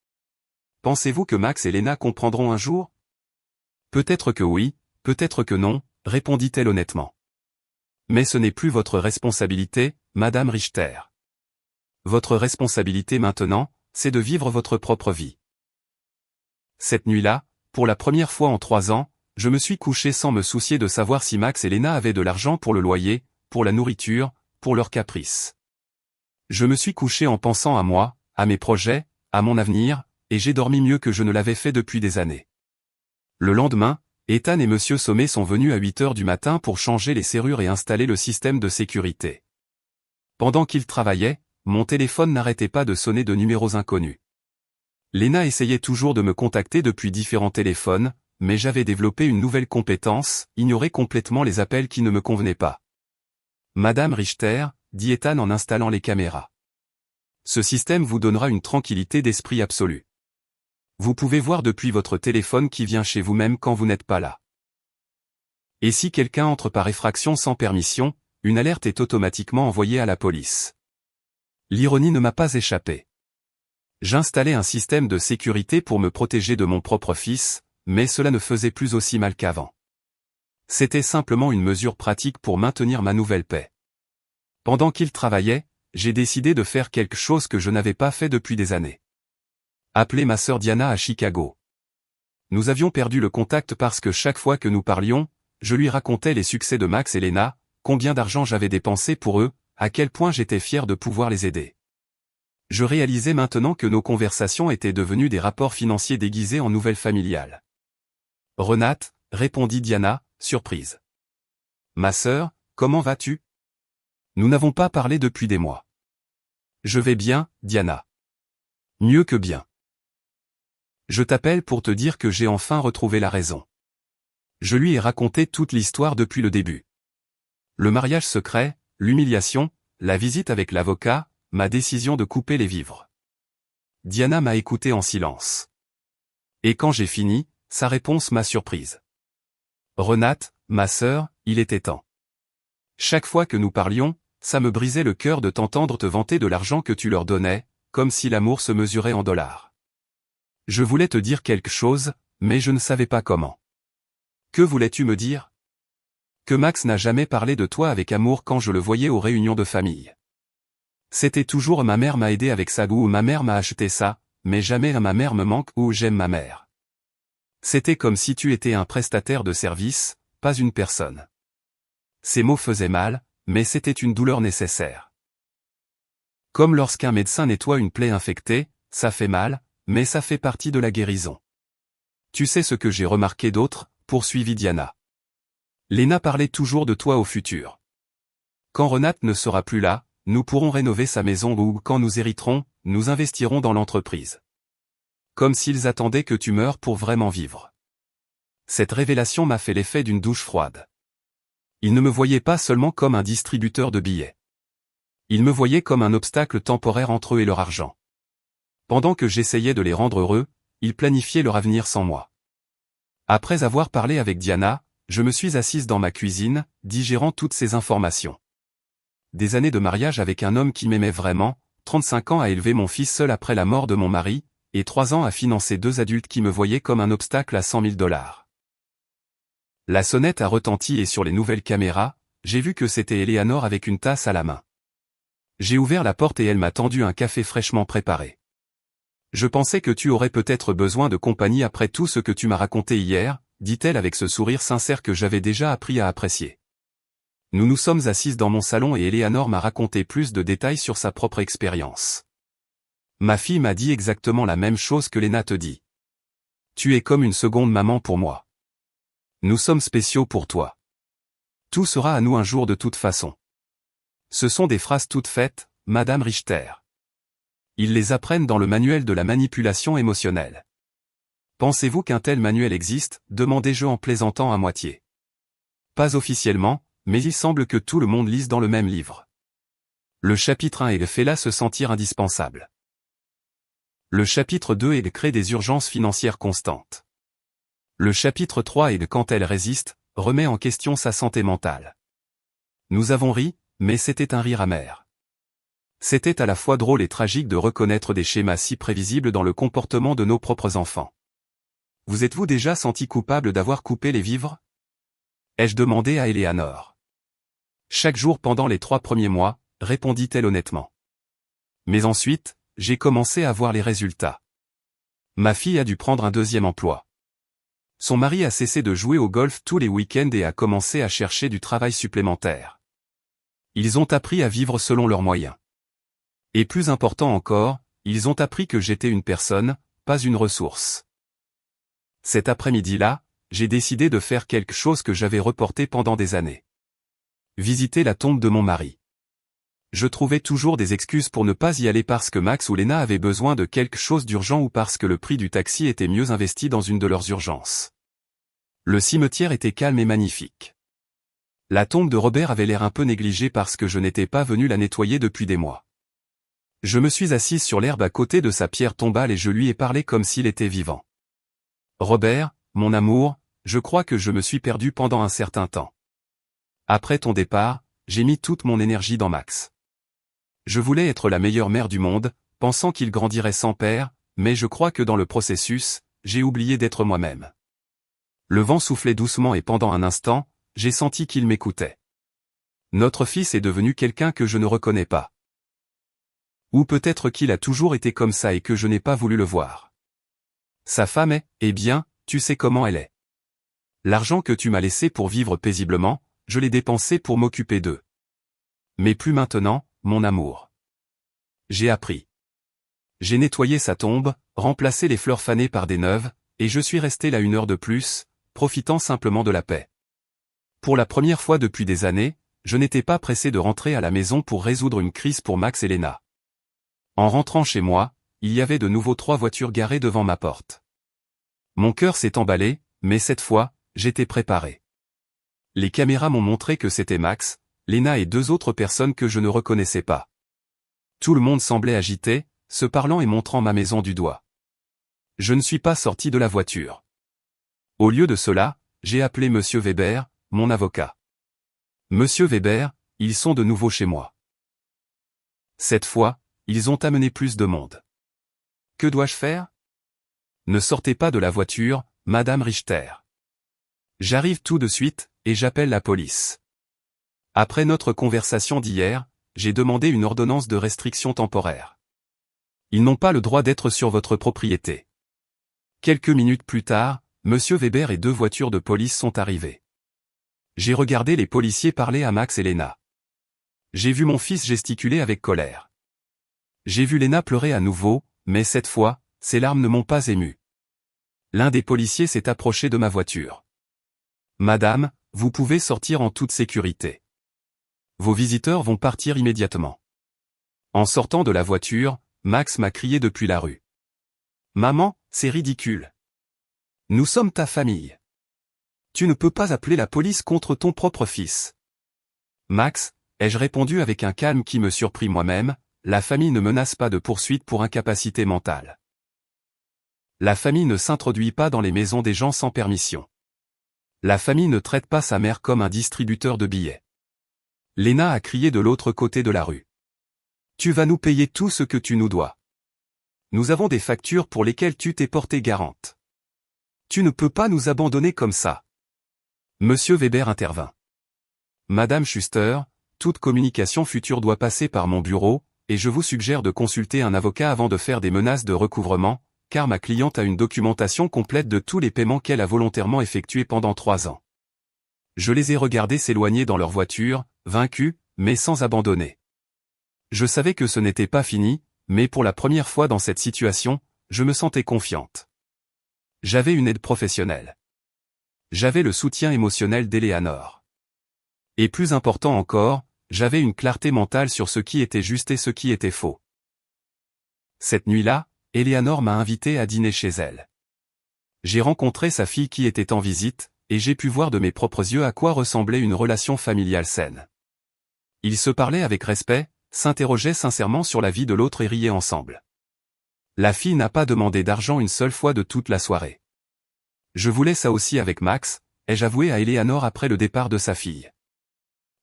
Pensez-vous que Max et Léna comprendront un jour? Peut-être que oui, peut-être que non, répondit-elle honnêtement. Mais ce n'est plus votre responsabilité, Madame Richter. Votre responsabilité maintenant, c'est de vivre votre propre vie. Cette nuit-là, pour la première fois en 3 ans, je me suis couché sans me soucier de savoir si Max et Léna avaient de l'argent pour le loyer, pour la nourriture, pour leurs caprices. Je me suis couché en pensant à moi, à mes projets, à mon avenir, et j'ai dormi mieux que je ne l'avais fait depuis des années. Le lendemain, Ethan et Monsieur Sommet sont venus à 8 heures du matin pour changer les serrures et installer le système de sécurité. Pendant qu'ils travaillaient, mon téléphone n'arrêtait pas de sonner de numéros inconnus. Lena essayait toujours de me contacter depuis différents téléphones, mais j'avais développé une nouvelle compétence, ignorer complètement les appels qui ne me convenaient pas. Madame Richter, dit Ethan en installant les caméras. Ce système vous donnera une tranquillité d'esprit absolue. Vous pouvez voir depuis votre téléphone qui vient chez vous-même quand vous n'êtes pas là. Et si quelqu'un entre par effraction sans permission, une alerte est automatiquement envoyée à la police. L'ironie ne m'a pas échappé. J'installais un système de sécurité pour me protéger de mon propre fils, mais cela ne faisait plus aussi mal qu'avant. C'était simplement une mesure pratique pour maintenir ma nouvelle paix. Pendant qu'il travaillait, j'ai décidé de faire quelque chose que je n'avais pas fait depuis des années. Appeler ma sœur Diana à Chicago. Nous avions perdu le contact parce que chaque fois que nous parlions, je lui racontais les succès de Max et Lena, combien d'argent j'avais dépensé pour eux, à quel point j'étais fier de pouvoir les aider. Je réalisais maintenant que nos conversations étaient devenues des rapports financiers déguisés en nouvelles familiales. Renate, répondit Diana, surprise. Ma sœur, comment vas-tu? Nous n'avons pas parlé depuis des mois. Je vais bien, Diana. Mieux que bien. Je t'appelle pour te dire que j'ai enfin retrouvé la raison. Je lui ai raconté toute l'histoire depuis le début. Le mariage secret, l'humiliation, la visite avec l'avocat, ma décision de couper les vivres. Diana m'a écouté en silence. Et quand j'ai fini, sa réponse m'a surprise. Renate, ma sœur, il était temps. Chaque fois que nous parlions, ça me brisait le cœur de t'entendre te vanter de l'argent que tu leur donnais, comme si l'amour se mesurait en dollars. Je voulais te dire quelque chose, mais je ne savais pas comment. Que voulais-tu me dire? Que Max n'a jamais parlé de toi avec amour quand je le voyais aux réunions de famille. C'était toujours ma mère m'a aidé avec ça ou ma mère m'a acheté ça, mais jamais ma mère me manque ou j'aime ma mère. C'était comme si tu étais un prestataire de service, pas une personne. Ces mots faisaient mal, mais c'était une douleur nécessaire. Comme lorsqu'un médecin nettoie une plaie infectée, ça fait mal, mais ça fait partie de la guérison. Tu sais ce que j'ai remarqué d'autre, poursuivit Diana. Lena parlait toujours de toi au futur. Quand Renate ne sera plus là, nous pourrons rénover sa maison ou quand nous hériterons, nous investirons dans l'entreprise. Comme s'ils attendaient que tu meurs pour vraiment vivre. Cette révélation m'a fait l'effet d'une douche froide. Ils ne me voyaient pas seulement comme un distributeur de billets. Ils me voyaient comme un obstacle temporaire entre eux et leur argent. Pendant que j'essayais de les rendre heureux, ils planifiaient leur avenir sans moi. Après avoir parlé avec Diana, je me suis assise dans ma cuisine, digérant toutes ces informations. Des années de mariage avec un homme qui m'aimait vraiment, 35 ans à élever mon fils seul après la mort de mon mari, et 3 ans à financer 2 adultes qui me voyaient comme un obstacle à 100 000 $. La sonnette a retenti et sur les nouvelles caméras, j'ai vu que c'était Eleanor avec une tasse à la main. J'ai ouvert la porte et elle m'a tendu un café fraîchement préparé. Je pensais que tu aurais peut-être besoin de compagnie après tout ce que tu m'as raconté hier, dit-elle avec ce sourire sincère que j'avais déjà appris à apprécier. Nous nous sommes assises dans mon salon et Eleanor m'a raconté plus de détails sur sa propre expérience. Ma fille m'a dit exactement la même chose que Lena te dit. Tu es comme une seconde maman pour moi. Nous sommes spéciaux pour toi. Tout sera à nous un jour de toute façon. Ce sont des phrases toutes faites, Madame Richter. Ils les apprennent dans le manuel de la manipulation émotionnelle. Pensez-vous qu'un tel manuel existe, demandai-je en plaisantant à moitié. Pas officiellement, mais il semble que tout le monde lise dans le même livre. Le chapitre 1 est fait-la se sentir indispensable. Le chapitre 2 est crée des urgences financières constantes. Le chapitre 3 est quand elle résiste, remet en question sa santé mentale. Nous avons ri, mais c'était un rire amer. C'était à la fois drôle et tragique de reconnaître des schémas si prévisibles dans le comportement de nos propres enfants. Vous êtes-vous déjà senti coupable d'avoir coupé les vivres? Ai-je demandé à Eleanor. Chaque jour pendant les 3 premiers mois, répondit-elle honnêtement. Mais ensuite, j'ai commencé à voir les résultats. Ma fille a dû prendre un 2e emploi. Son mari a cessé de jouer au golf tous les week-ends et a commencé à chercher du travail supplémentaire. Ils ont appris à vivre selon leurs moyens. Et plus important encore, ils ont appris que j'étais une personne, pas une ressource. Cet après-midi-là, j'ai décidé de faire quelque chose que j'avais reporté pendant des années. Visiter la tombe de mon mari. Je trouvais toujours des excuses pour ne pas y aller parce que Max ou Lena avaient besoin de quelque chose d'urgent ou parce que le prix du taxi était mieux investi dans une de leurs urgences. Le cimetière était calme et magnifique. La tombe de Robert avait l'air un peu négligée parce que je n'étais pas venu la nettoyer depuis des mois. Je me suis assise sur l'herbe à côté de sa pierre tombale et je lui ai parlé comme s'il était vivant. Robert, mon amour, je crois que je me suis perdu pendant un certain temps. Après ton départ, j'ai mis toute mon énergie dans Max. Je voulais être la meilleure mère du monde, pensant qu'il grandirait sans père, mais je crois que dans le processus, j'ai oublié d'être moi-même. Le vent soufflait doucement et pendant un instant, j'ai senti qu'il m'écoutait. Notre fils est devenu quelqu'un que je ne reconnais pas. Ou peut-être qu'il a toujours été comme ça et que je n'ai pas voulu le voir. Sa femme est, eh bien, tu sais comment elle est. L'argent que tu m'as laissé pour vivre paisiblement, je l'ai dépensé pour m'occuper d'eux. Mais plus maintenant, mon amour. J'ai appris. J'ai nettoyé sa tombe, remplacé les fleurs fanées par des neuves, et je suis resté là 1 heure de plus, profitant simplement de la paix. Pour la première fois depuis des années, je n'étais pas pressé de rentrer à la maison pour résoudre une crise pour Max et Lena. En rentrant chez moi, il y avait de nouveau 3 voitures garées devant ma porte. Mon cœur s'est emballé, mais cette fois, j'étais préparé. Les caméras m'ont montré que c'était Max, Lena et 2 autres personnes que je ne reconnaissais pas. Tout le monde semblait agité, se parlant et montrant ma maison du doigt. Je ne suis pas sorti de la voiture. Au lieu de cela, j'ai appelé Monsieur Weber, mon avocat. Monsieur Weber, ils sont de nouveau chez moi. Cette fois, ils ont amené plus de monde. Que dois-je faire? Ne sortez pas de la voiture, Madame Richter. J'arrive tout de suite, et j'appelle la police. Après notre conversation d'hier, j'ai demandé une ordonnance de restriction temporaire. Ils n'ont pas le droit d'être sur votre propriété. Quelques minutes plus tard, Monsieur Weber et 2 voitures de police sont arrivées. J'ai regardé les policiers parler à Max et Lena. J'ai vu mon fils gesticuler avec colère. J'ai vu Lena pleurer à nouveau, mais cette fois, ses larmes ne m'ont pas ému. L'un des policiers s'est approché de ma voiture. Madame, vous pouvez sortir en toute sécurité. Vos visiteurs vont partir immédiatement. En sortant de la voiture, Max m'a crié depuis la rue. Maman, c'est ridicule. Nous sommes ta famille. Tu ne peux pas appeler la police contre ton propre fils. Max, ai-je répondu avec un calme qui me surprit moi-même, la famille ne menace pas de poursuite pour incapacité mentale. La famille ne s'introduit pas dans les maisons des gens sans permission. La famille ne traite pas sa mère comme un distributeur de billets. Lena a crié de l'autre côté de la rue. Tu vas nous payer tout ce que tu nous dois. Nous avons des factures pour lesquelles tu t'es portée garante. Tu ne peux pas nous abandonner comme ça. Monsieur Weber intervint. Madame Schuster, toute communication future doit passer par mon bureau, et je vous suggère de consulter un avocat avant de faire des menaces de recouvrement, car ma cliente a une documentation complète de tous les paiements qu'elle a volontairement effectués pendant 3 ans. Je les ai regardés s'éloigner dans leur voiture, vaincus, mais sans abandonner. Je savais que ce n'était pas fini, mais pour la première fois dans cette situation, je me sentais confiante. J'avais une aide professionnelle. J'avais le soutien émotionnel d'Eleanor. Et plus important encore, j'avais une clarté mentale sur ce qui était juste et ce qui était faux. Cette nuit-là, Eleanor m'a invité à dîner chez elle. J'ai rencontré sa fille qui était en visite, et j'ai pu voir de mes propres yeux à quoi ressemblait une relation familiale saine. Ils se parlaient avec respect, s'interrogeaient sincèrement sur la vie de l'autre et riaient ensemble. La fille n'a pas demandé d'argent une seule fois de toute la soirée. Je voulais ça aussi avec Max, ai-je avoué à Eleanor après le départ de sa fille.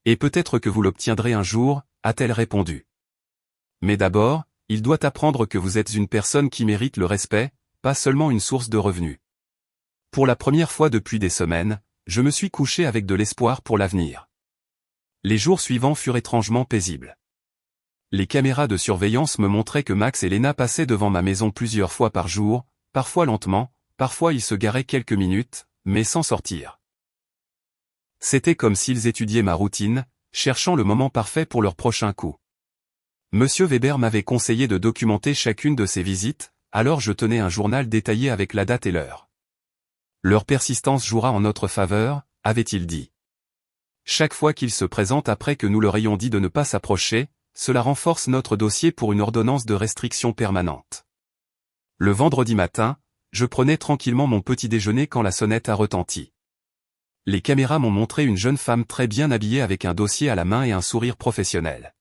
Et peut-être que vous l'obtiendrez un jour, a-t-elle répondu. Mais d'abord, il doit apprendre que vous êtes une personne qui mérite le respect, pas seulement une source de revenus. Pour la première fois depuis des semaines, je me suis couché avec de l'espoir pour l'avenir. Les jours suivants furent étrangement paisibles. Les caméras de surveillance me montraient que Max et Lena passaient devant ma maison plusieurs fois par jour, parfois lentement, parfois ils se garaient quelques minutes, mais sans sortir. C'était comme s'ils étudiaient ma routine, cherchant le moment parfait pour leur prochain coup. Monsieur Weber m'avait conseillé de documenter chacune de ces visites, alors je tenais un journal détaillé avec la date et l'heure. Leur persistance jouera en notre faveur, avait-il dit. Chaque fois qu'ils se présentent après que nous leur ayons dit de ne pas s'approcher, cela renforce notre dossier pour une ordonnance de restriction permanente. Le vendredi matin, je prenais tranquillement mon petit déjeuner quand la sonnette a retenti. Les caméras m'ont montré une jeune femme très bien habillée avec un dossier à la main et un sourire professionnel.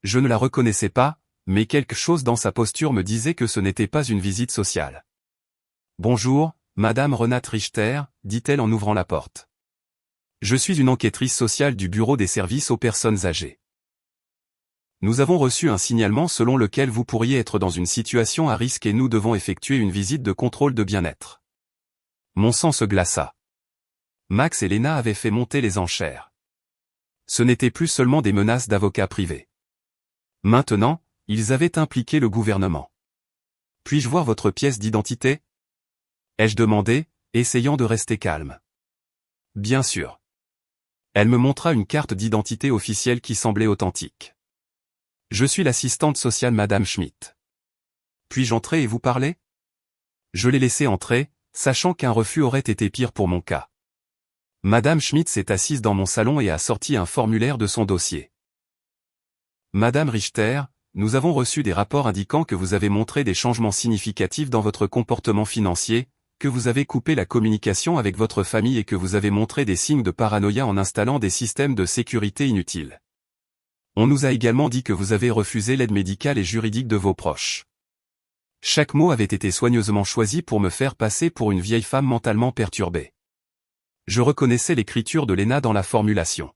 Je ne la reconnaissais pas, mais quelque chose dans sa posture me disait que ce n'était pas une visite sociale. « Bonjour, Madame Renate Richter », dit-elle en ouvrant la porte. « Je suis une enquêtrice sociale du Bureau des services aux personnes âgées. Nous avons reçu un signalement selon lequel vous pourriez être dans une situation à risque et nous devons effectuer une visite de contrôle de bien-être. » Mon sang se glaça. Max et Lena avaient fait monter les enchères. Ce n'était plus seulement des menaces d'avocats privés. Maintenant, ils avaient impliqué le gouvernement. « Puis-je voir votre pièce d'identité » ai-je demandé, essayant de rester calme. « Bien sûr. » Elle me montra une carte d'identité officielle qui semblait authentique. « Je suis l'assistante sociale Madame Schmidt. Puis-je entrer et vous parler ?» Je l'ai laissé entrer, sachant qu'un refus aurait été pire pour mon cas. Madame Schmidt s'est assise dans mon salon et a sorti un formulaire de son dossier. « Madame Richter, nous avons reçu des rapports indiquant que vous avez montré des changements significatifs dans votre comportement financier, que vous avez coupé la communication avec votre famille et que vous avez montré des signes de paranoïa en installant des systèmes de sécurité inutiles. On nous a également dit que vous avez refusé l'aide médicale et juridique de vos proches. » Chaque mot avait été soigneusement choisi pour me faire passer pour une vieille femme mentalement perturbée. Je reconnaissais l'écriture de Lena dans la formulation.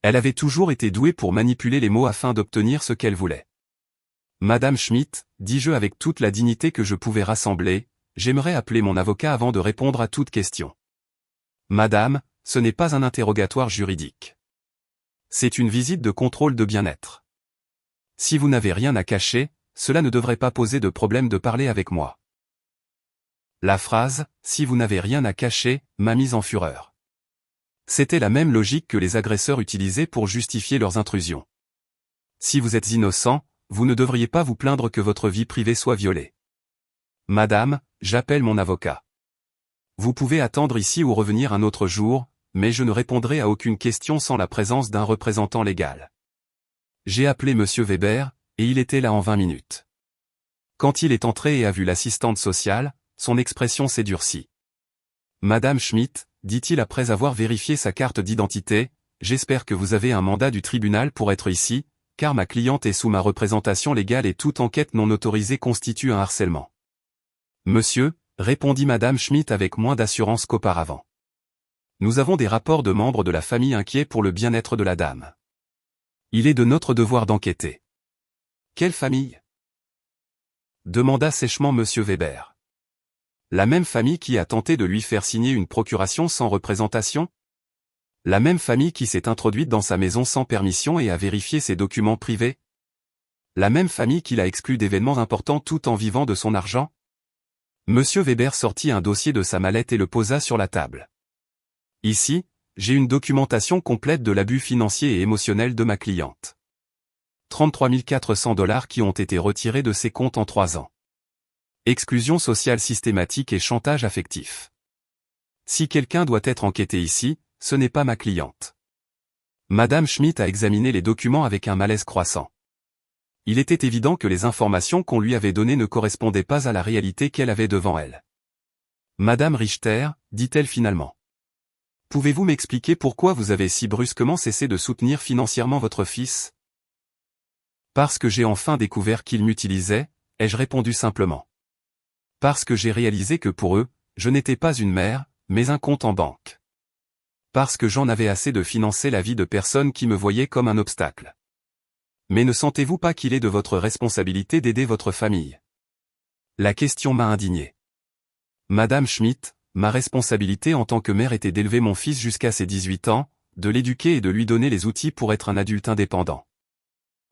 Elle avait toujours été douée pour manipuler les mots afin d'obtenir ce qu'elle voulait. « Madame Schmidt, dis-je avec toute la dignité que je pouvais rassembler, j'aimerais appeler mon avocat avant de répondre à toute question. »« Madame, ce n'est pas un interrogatoire juridique. C'est une visite de contrôle de bien-être. Si vous n'avez rien à cacher, cela ne devrait pas poser de problème de parler avec moi. » La phrase « si vous n'avez rien à cacher » m'a mise en fureur. C'était la même logique que les agresseurs utilisaient pour justifier leurs intrusions. Si vous êtes innocent, vous ne devriez pas vous plaindre que votre vie privée soit violée. Madame, j'appelle mon avocat. Vous pouvez attendre ici ou revenir un autre jour, mais je ne répondrai à aucune question sans la présence d'un représentant légal. J'ai appelé Monsieur Weber, et il était là en 20 minutes. Quand il est entré et a vu l'assistante sociale, son expression s'est durcie. Madame Schmidt, dit-il après avoir vérifié sa carte d'identité, j'espère que vous avez un mandat du tribunal pour être ici, car ma cliente est sous ma représentation légale et toute enquête non autorisée constitue un harcèlement. Monsieur, répondit Madame Schmidt avec moins d'assurance qu'auparavant. Nous avons des rapports de membres de la famille inquiets pour le bien-être de la dame. Il est de notre devoir d'enquêter. Quelle famille ? Demanda sèchement Monsieur Weber. La même famille qui a tenté de lui faire signer une procuration sans représentation ? La même famille qui s'est introduite dans sa maison sans permission et a vérifié ses documents privés ? La même famille qui l'a exclu d'événements importants tout en vivant de son argent ? Monsieur Weber sortit un dossier de sa mallette et le posa sur la table. Ici, j'ai une documentation complète de l'abus financier et émotionnel de ma cliente. 33 400 $ qui ont été retirés de ses comptes en 3 ans. Exclusion sociale systématique et chantage affectif. Si quelqu'un doit être enquêté ici, ce n'est pas ma cliente. Madame Schmidt a examiné les documents avec un malaise croissant. Il était évident que les informations qu'on lui avait données ne correspondaient pas à la réalité qu'elle avait devant elle. Madame Richter, dit-elle finalement. Pouvez-vous m'expliquer pourquoi vous avez si brusquement cessé de soutenir financièrement votre fils ? Parce que j'ai enfin découvert qu'il m'utilisait, ai-je répondu simplement. Parce que j'ai réalisé que pour eux, je n'étais pas une mère, mais un compte en banque. Parce que j'en avais assez de financer la vie de personnes qui me voyaient comme un obstacle. Mais ne sentez-vous pas qu'il est de votre responsabilité d'aider votre famille ? La question m'a indigné. Madame Schmidt, ma responsabilité en tant que mère était d'élever mon fils jusqu'à ses 18 ans, de l'éduquer et de lui donner les outils pour être un adulte indépendant.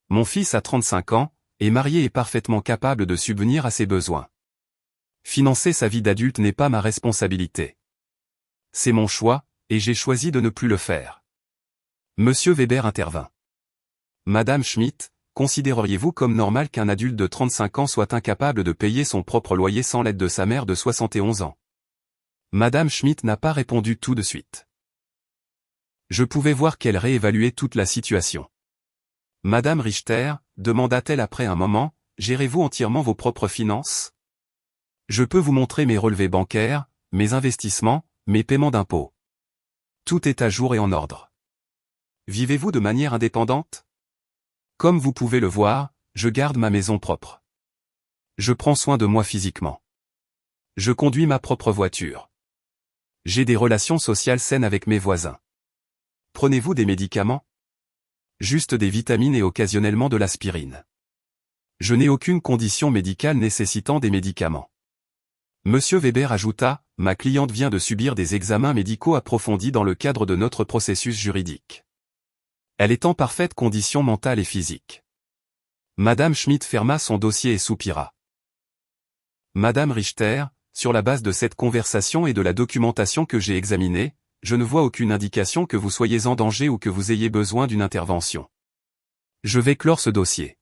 Mon fils a 35 ans, est marié et parfaitement capable de subvenir à ses besoins. Financer sa vie d'adulte n'est pas ma responsabilité. C'est mon choix, et j'ai choisi de ne plus le faire. Monsieur Weber intervint. Madame Schmidt, considéreriez-vous comme normal qu'un adulte de 35 ans soit incapable de payer son propre loyer sans l'aide de sa mère de 71 ans ? Madame Schmidt n'a pas répondu tout de suite. Je pouvais voir qu'elle réévaluait toute la situation. Madame Richter, demanda-t-elle après un moment, gérez-vous entièrement vos propres finances? Je peux vous montrer mes relevés bancaires, mes investissements, mes paiements d'impôts. Tout est à jour et en ordre. Vivez-vous de manière indépendante? Comme vous pouvez le voir, je garde ma maison propre. Je prends soin de moi physiquement. Je conduis ma propre voiture. J'ai des relations sociales saines avec mes voisins. Prenez-vous des médicaments? Juste des vitamines et occasionnellement de l'aspirine. Je n'ai aucune condition médicale nécessitant des médicaments. Monsieur Weber ajouta, ma cliente vient de subir des examens médicaux approfondis dans le cadre de notre processus juridique. Elle est en parfaite condition mentale et physique. Madame Schmidt ferma son dossier et soupira. Madame Richter, sur la base de cette conversation et de la documentation que j'ai examinée, je ne vois aucune indication que vous soyez en danger ou que vous ayez besoin d'une intervention. Je vais clore ce dossier.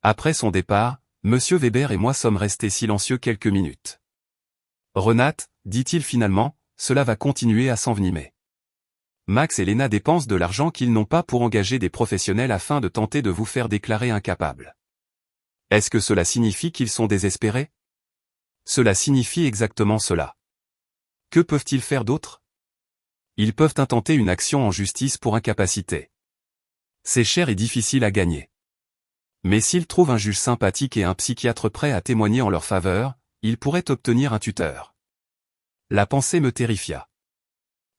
Après son départ, Monsieur Weber et moi sommes restés silencieux quelques minutes. Renate, dit-il finalement, cela va continuer à s'envenimer. Max et Lena dépensent de l'argent qu'ils n'ont pas pour engager des professionnels afin de tenter de vous faire déclarer incapable. Est-ce que cela signifie qu'ils sont désespérés? Cela signifie exactement cela. Que peuvent-ils faire d'autre? Ils peuvent intenter une action en justice pour incapacité. C'est cher et difficile à gagner. Mais s'ils trouvent un juge sympathique et un psychiatre prêt à témoigner en leur faveur, ils pourraient obtenir un tuteur. La pensée me terrifia.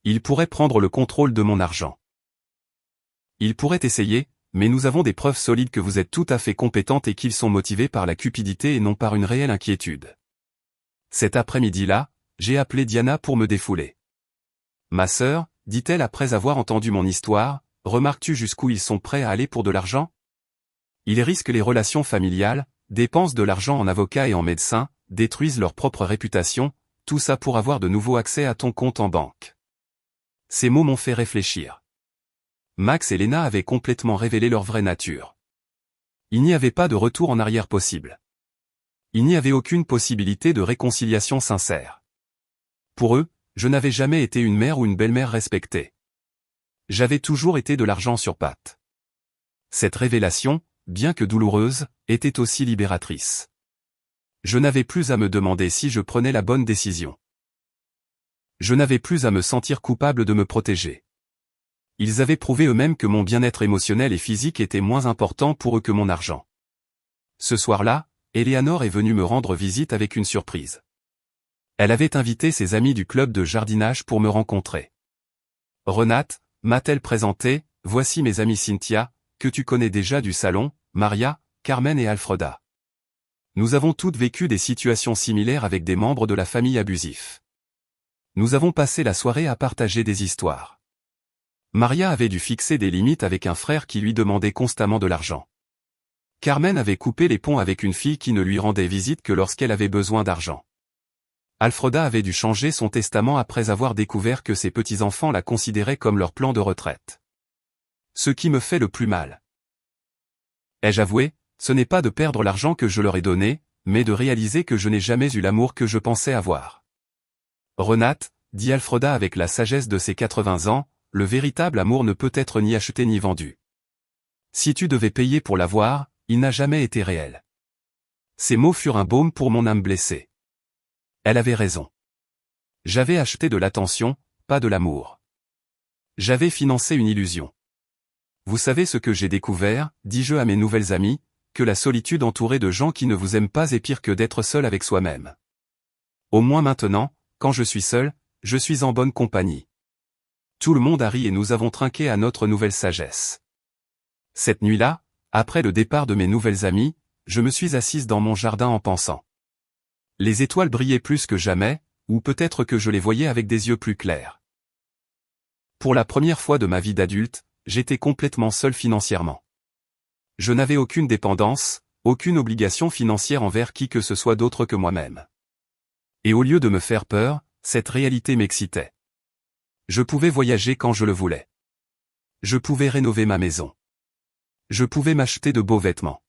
Ils pourraient prendre le contrôle de mon argent. Ils pourraient essayer, mais nous avons des preuves solides que vous êtes tout à fait compétente et qu'ils sont motivés par la cupidité et non par une réelle inquiétude. Cet après-midi-là, j'ai appelé Diana pour me défouler. Ma sœur, dit-elle après avoir entendu mon histoire, remarques-tu jusqu'où ils sont prêts à aller pour de l'argent? Ils risquent les relations familiales, dépensent de l'argent en avocats et en médecins, détruisent leur propre réputation, tout ça pour avoir de nouveau accès à ton compte en banque. Ces mots m'ont fait réfléchir. Max et Lena avaient complètement révélé leur vraie nature. Il n'y avait pas de retour en arrière possible. Il n'y avait aucune possibilité de réconciliation sincère. Pour eux, je n'avais jamais été une mère ou une belle-mère respectée. J'avais toujours été de l'argent sur pattes. Cette révélation, bien que douloureuse, était aussi libératrice. Je n'avais plus à me demander si je prenais la bonne décision. Je n'avais plus à me sentir coupable de me protéger. Ils avaient prouvé eux-mêmes que mon bien-être émotionnel et physique était moins important pour eux que mon argent. Ce soir-là, Eleanor est venue me rendre visite avec une surprise. Elle avait invité ses amis du club de jardinage pour me rencontrer. Renate, m'a-t-elle présenté, voici mes amis Cynthia, que tu connais déjà du salon, Maria, Carmen et Alfreda. Nous avons toutes vécu des situations similaires avec des membres de la famille abusifs. Nous avons passé la soirée à partager des histoires. Maria avait dû fixer des limites avec un frère qui lui demandait constamment de l'argent. Carmen avait coupé les ponts avec une fille qui ne lui rendait visite que lorsqu'elle avait besoin d'argent. Alfreda avait dû changer son testament après avoir découvert que ses petits-enfants la considéraient comme leur plan de retraite. Ce qui me fait le plus mal. Ai-je avoué, ce n'est pas de perdre l'argent que je leur ai donné, mais de réaliser que je n'ai jamais eu l'amour que je pensais avoir. Renate, dit Alfreda avec la sagesse de ses 80 ans, le véritable amour ne peut être ni acheté ni vendu. Si tu devais payer pour l'avoir, il n'a jamais été réel. Ces mots furent un baume pour mon âme blessée. Elle avait raison. J'avais acheté de l'attention, pas de l'amour. J'avais financé une illusion. Vous savez ce que j'ai découvert, dis-je à mes nouvelles amies, que la solitude entourée de gens qui ne vous aiment pas est pire que d'être seul avec soi-même. Au moins maintenant, quand je suis seul, je suis en bonne compagnie. Tout le monde a ri et nous avons trinqué à notre nouvelle sagesse. Cette nuit-là, après le départ de mes nouvelles amies, je me suis assise dans mon jardin en pensant. Les étoiles brillaient plus que jamais, ou peut-être que je les voyais avec des yeux plus clairs. Pour la première fois de ma vie d'adulte, j'étais complètement seul financièrement. Je n'avais aucune dépendance, aucune obligation financière envers qui que ce soit d'autre que moi-même. Et au lieu de me faire peur, cette réalité m'excitait. Je pouvais voyager quand je le voulais. Je pouvais rénover ma maison. Je pouvais m'acheter de beaux vêtements.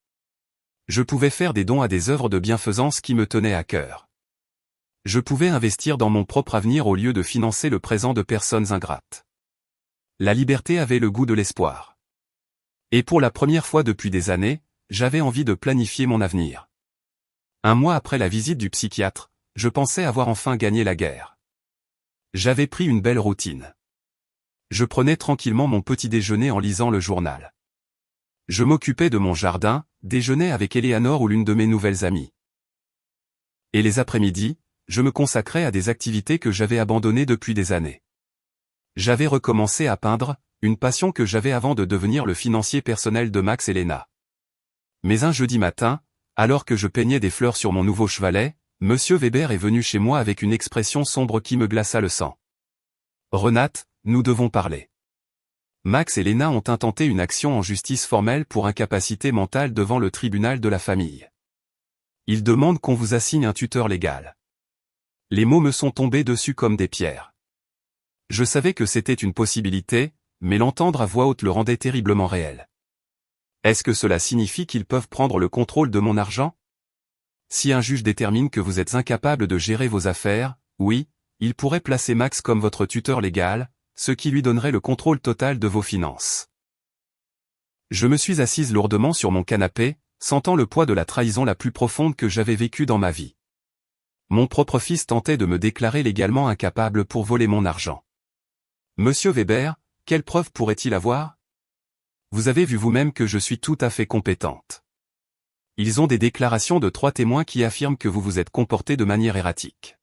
Je pouvais faire des dons à des œuvres de bienfaisance qui me tenaient à cœur. Je pouvais investir dans mon propre avenir au lieu de financer le présent de personnes ingrates. La liberté avait le goût de l'espoir. Et pour la première fois depuis des années, j'avais envie de planifier mon avenir. Un mois après la visite du psychiatre, je pensais avoir enfin gagné la guerre. J'avais pris une belle routine. Je prenais tranquillement mon petit déjeuner en lisant le journal. Je m'occupais de mon jardin, déjeunais avec Eleanor ou l'une de mes nouvelles amies. Et les après-midi, je me consacrais à des activités que j'avais abandonnées depuis des années. J'avais recommencé à peindre, une passion que j'avais avant de devenir le financier personnel de Max et Lena. Mais un jeudi matin, alors que je peignais des fleurs sur mon nouveau chevalet, Monsieur Weber est venu chez moi avec une expression sombre qui me glaça le sang. « Renate, nous devons parler. Max et Lena ont intenté une action en justice formelle pour incapacité mentale devant le tribunal de la famille. Ils demandent qu'on vous assigne un tuteur légal. » Les mots me sont tombés dessus comme des pierres. Je savais que c'était une possibilité, mais l'entendre à voix haute le rendait terriblement réel. Est-ce que cela signifie qu'ils peuvent prendre le contrôle de mon argent? Si un juge détermine que vous êtes incapable de gérer vos affaires, oui, il pourrait placer Max comme votre tuteur légal, ce qui lui donnerait le contrôle total de vos finances. Je me suis assise lourdement sur mon canapé, sentant le poids de la trahison la plus profonde que j'avais vécue dans ma vie. Mon propre fils tentait de me déclarer légalement incapable pour voler mon argent. Monsieur Weber, quelle preuve pourrait-il avoir? Vous avez vu vous-même que je suis tout à fait compétente. Ils ont des déclarations de 3 témoins qui affirment que vous vous êtes comporté de manière erratique.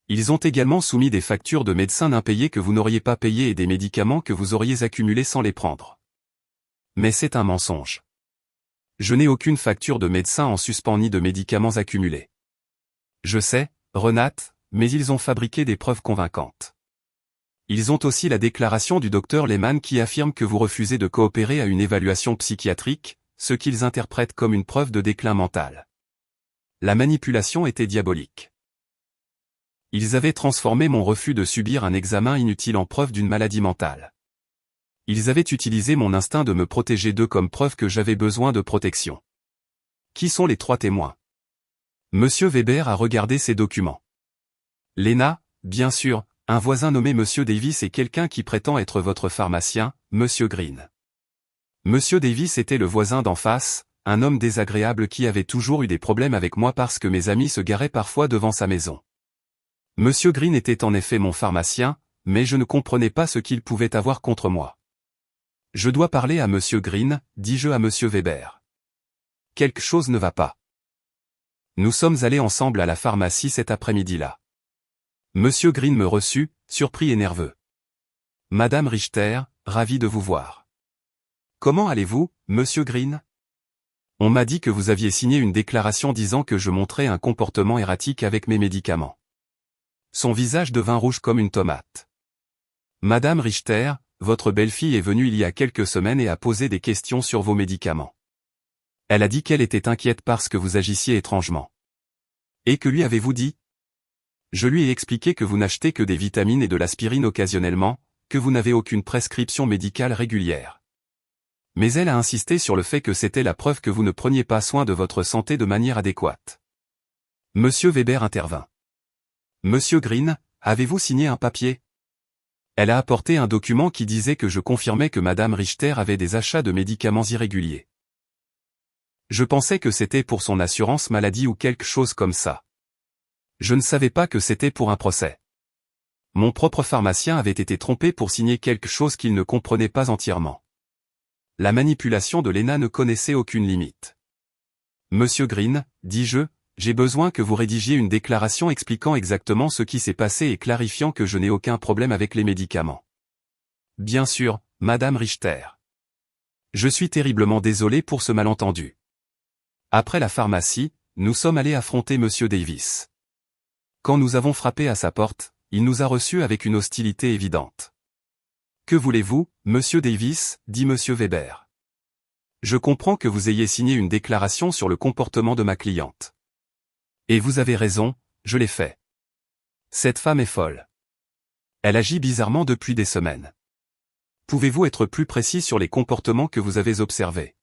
Ils ont également soumis des factures de médecins impayés que vous n'auriez pas payées et des médicaments que vous auriez accumulés sans les prendre. Mais c'est un mensonge. Je n'ai aucune facture de médecin en suspens ni de médicaments accumulés. Je sais, Renate, mais ils ont fabriqué des preuves convaincantes. Ils ont aussi la déclaration du docteur Lehmann qui affirme que vous refusez de coopérer à une évaluation psychiatrique, ce qu'ils interprètent comme une preuve de déclin mental. La manipulation était diabolique. Ils avaient transformé mon refus de subir un examen inutile en preuve d'une maladie mentale. Ils avaient utilisé mon instinct de me protéger d'eux comme preuve que j'avais besoin de protection. Qui sont les 3 témoins? Monsieur Weber a regardé ces documents. Lena, bien sûr, un voisin nommé Monsieur Davis et quelqu'un qui prétend être votre pharmacien, Monsieur Green. Monsieur Davis était le voisin d'en face, un homme désagréable qui avait toujours eu des problèmes avec moi parce que mes amis se garaient parfois devant sa maison. Monsieur Green était en effet mon pharmacien, mais je ne comprenais pas ce qu'il pouvait avoir contre moi. Je dois parler à Monsieur Green, dis-je à Monsieur Weber. Quelque chose ne va pas. Nous sommes allés ensemble à la pharmacie cet après-midi-là. Monsieur Green me reçut, surpris et nerveux. Madame Richter, ravi de vous voir. Comment allez-vous, Monsieur Green? On m'a dit que vous aviez signé une déclaration disant que je montrais un comportement erratique avec mes médicaments. Son visage devint rouge comme une tomate. Madame Richter, votre belle-fille est venue il y a quelques semaines et a posé des questions sur vos médicaments. Elle a dit qu'elle était inquiète parce que vous agissiez étrangement. Et que lui avez-vous dit? Je lui ai expliqué que vous n'achetez que des vitamines et de l'aspirine occasionnellement, que vous n'avez aucune prescription médicale régulière. Mais elle a insisté sur le fait que c'était la preuve que vous ne preniez pas soin de votre santé de manière adéquate. Monsieur Weber intervint. Monsieur Green, avez-vous signé un papier? Elle a apporté un document qui disait que je confirmais que Madame Richter avait des achats de médicaments irréguliers. Je pensais que c'était pour son assurance maladie ou quelque chose comme ça. Je ne savais pas que c'était pour un procès. Mon propre pharmacien avait été trompé pour signer quelque chose qu'il ne comprenait pas entièrement. La manipulation de Lena ne connaissait aucune limite. Monsieur Green, dis-je, j'ai besoin que vous rédigiez une déclaration expliquant exactement ce qui s'est passé et clarifiant que je n'ai aucun problème avec les médicaments. Bien sûr, Madame Richter. Je suis terriblement désolé pour ce malentendu. Après la pharmacie, nous sommes allés affronter Monsieur Davis. Quand nous avons frappé à sa porte, il nous a reçus avec une hostilité évidente. Que voulez-vous, Monsieur Davis, dit Monsieur Weber. Je comprends que vous ayez signé une déclaration sur le comportement de ma cliente. Et vous avez raison, je l'ai fait. Cette femme est folle. Elle agit bizarrement depuis des semaines. Pouvez-vous être plus précis sur les comportements que vous avez observés?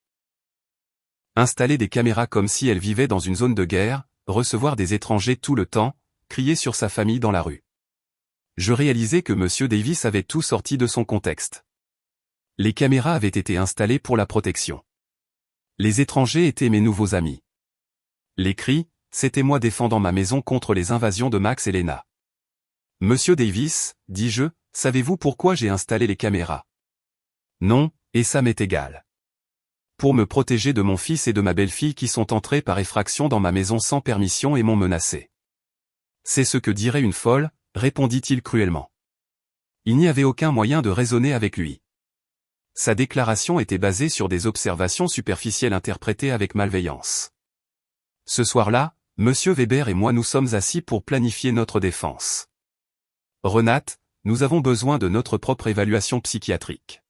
Installer des caméras comme si elle vivait dans une zone de guerre, recevoir des étrangers tout le temps, crier sur sa famille dans la rue. Je réalisais que M. Davis avait tout sorti de son contexte. Les caméras avaient été installées pour la protection. Les étrangers étaient mes nouveaux amis. Les cris, c'était moi défendant ma maison contre les invasions de Max et Lena. Monsieur Davis, dis-je, savez-vous pourquoi j'ai installé les caméras? Non, et ça m'est égal. Pour me protéger de mon fils et de ma belle-fille qui sont entrés par effraction dans ma maison sans permission et m'ont menacé. C'est ce que dirait une folle, répondit-il cruellement. Il n'y avait aucun moyen de raisonner avec lui. Sa déclaration était basée sur des observations superficielles interprétées avec malveillance. Ce soir-là, Monsieur Weber et moi nous sommes assis pour planifier notre défense. Renate, nous avons besoin de notre propre évaluation psychiatrique.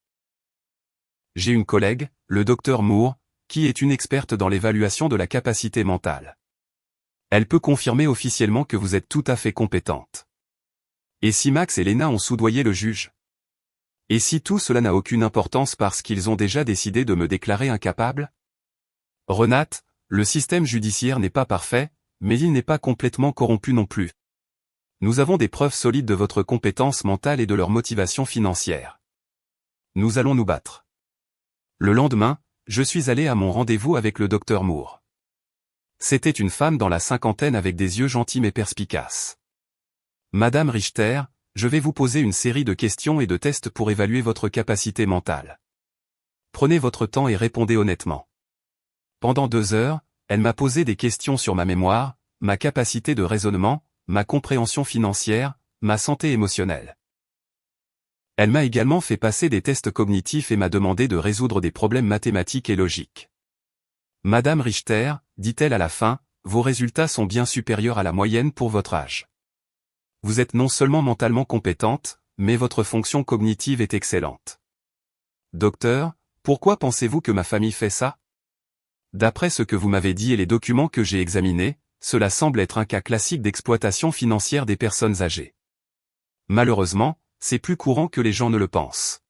J'ai une collègue, le docteur Moore, qui est une experte dans l'évaluation de la capacité mentale. Elle peut confirmer officiellement que vous êtes tout à fait compétente. Et si Max et Lena ont soudoyé le juge? Et si tout cela n'a aucune importance parce qu'ils ont déjà décidé de me déclarer incapable? Renate, le système judiciaire n'est pas parfait, mais il n'est pas complètement corrompu non plus. Nous avons des preuves solides de votre compétence mentale et de leur motivation financière. Nous allons nous battre. Le lendemain, je suis allé à mon rendez-vous avec le docteur Moore. C'était une femme dans la cinquantaine avec des yeux gentils mais perspicaces. Madame Richter, je vais vous poser une série de questions et de tests pour évaluer votre capacité mentale. Prenez votre temps et répondez honnêtement. Pendant 2 heures, elle m'a posé des questions sur ma mémoire, ma capacité de raisonnement, ma compréhension financière, ma santé émotionnelle. Elle m'a également fait passer des tests cognitifs et m'a demandé de résoudre des problèmes mathématiques et logiques. Madame Richter, dit-elle à la fin, vos résultats sont bien supérieurs à la moyenne pour votre âge. Vous êtes non seulement mentalement compétente, mais votre fonction cognitive est excellente. Docteur, pourquoi pensez-vous que ma famille fait ça? D'après ce que vous m'avez dit et les documents que j'ai examinés, cela semble être un cas classique d'exploitation financière des personnes âgées. Malheureusement, c'est plus courant que les gens ne le pensent.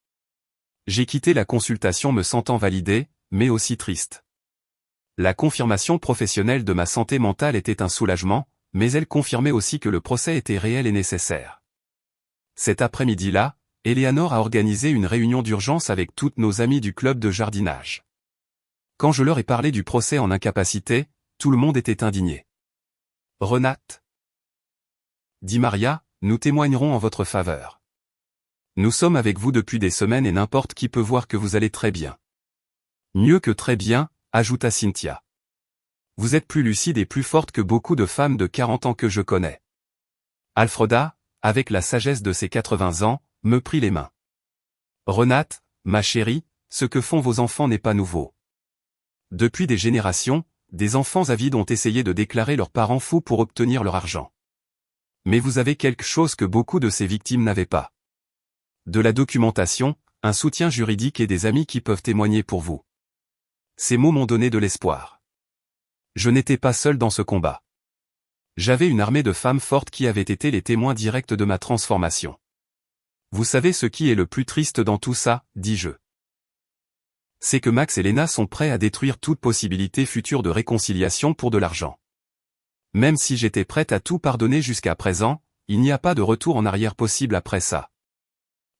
J'ai quitté la consultation me sentant validé, mais aussi triste. La confirmation professionnelle de ma santé mentale était un soulagement, mais elle confirmait aussi que le procès était réel et nécessaire. Cet après-midi-là, Eleanor a organisé une réunion d'urgence avec toutes nos amies du club de jardinage. Quand je leur ai parlé du procès en incapacité, tout le monde était indigné. Renate, dit Maria, nous témoignerons en votre faveur. Nous sommes avec vous depuis des semaines et n'importe qui peut voir que vous allez très bien. Mieux que très bien, ajouta Cynthia. Vous êtes plus lucide et plus forte que beaucoup de femmes de 40 ans que je connais. Alfreda, avec la sagesse de ses 80 ans, me prit les mains. Renate, ma chérie, ce que font vos enfants n'est pas nouveau. Depuis des générations, des enfants avides ont essayé de déclarer leurs parents fous pour obtenir leur argent. Mais vous avez quelque chose que beaucoup de ces victimes n'avaient pas. De la documentation, un soutien juridique et des amis qui peuvent témoigner pour vous. Ces mots m'ont donné de l'espoir. Je n'étais pas seul dans ce combat. J'avais une armée de femmes fortes qui avaient été les témoins directs de ma transformation. Vous savez ce qui est le plus triste dans tout ça, dis-je. C'est que Max et Lena sont prêts à détruire toute possibilité future de réconciliation pour de l'argent. Même si j'étais prête à tout pardonner jusqu'à présent, il n'y a pas de retour en arrière possible après ça.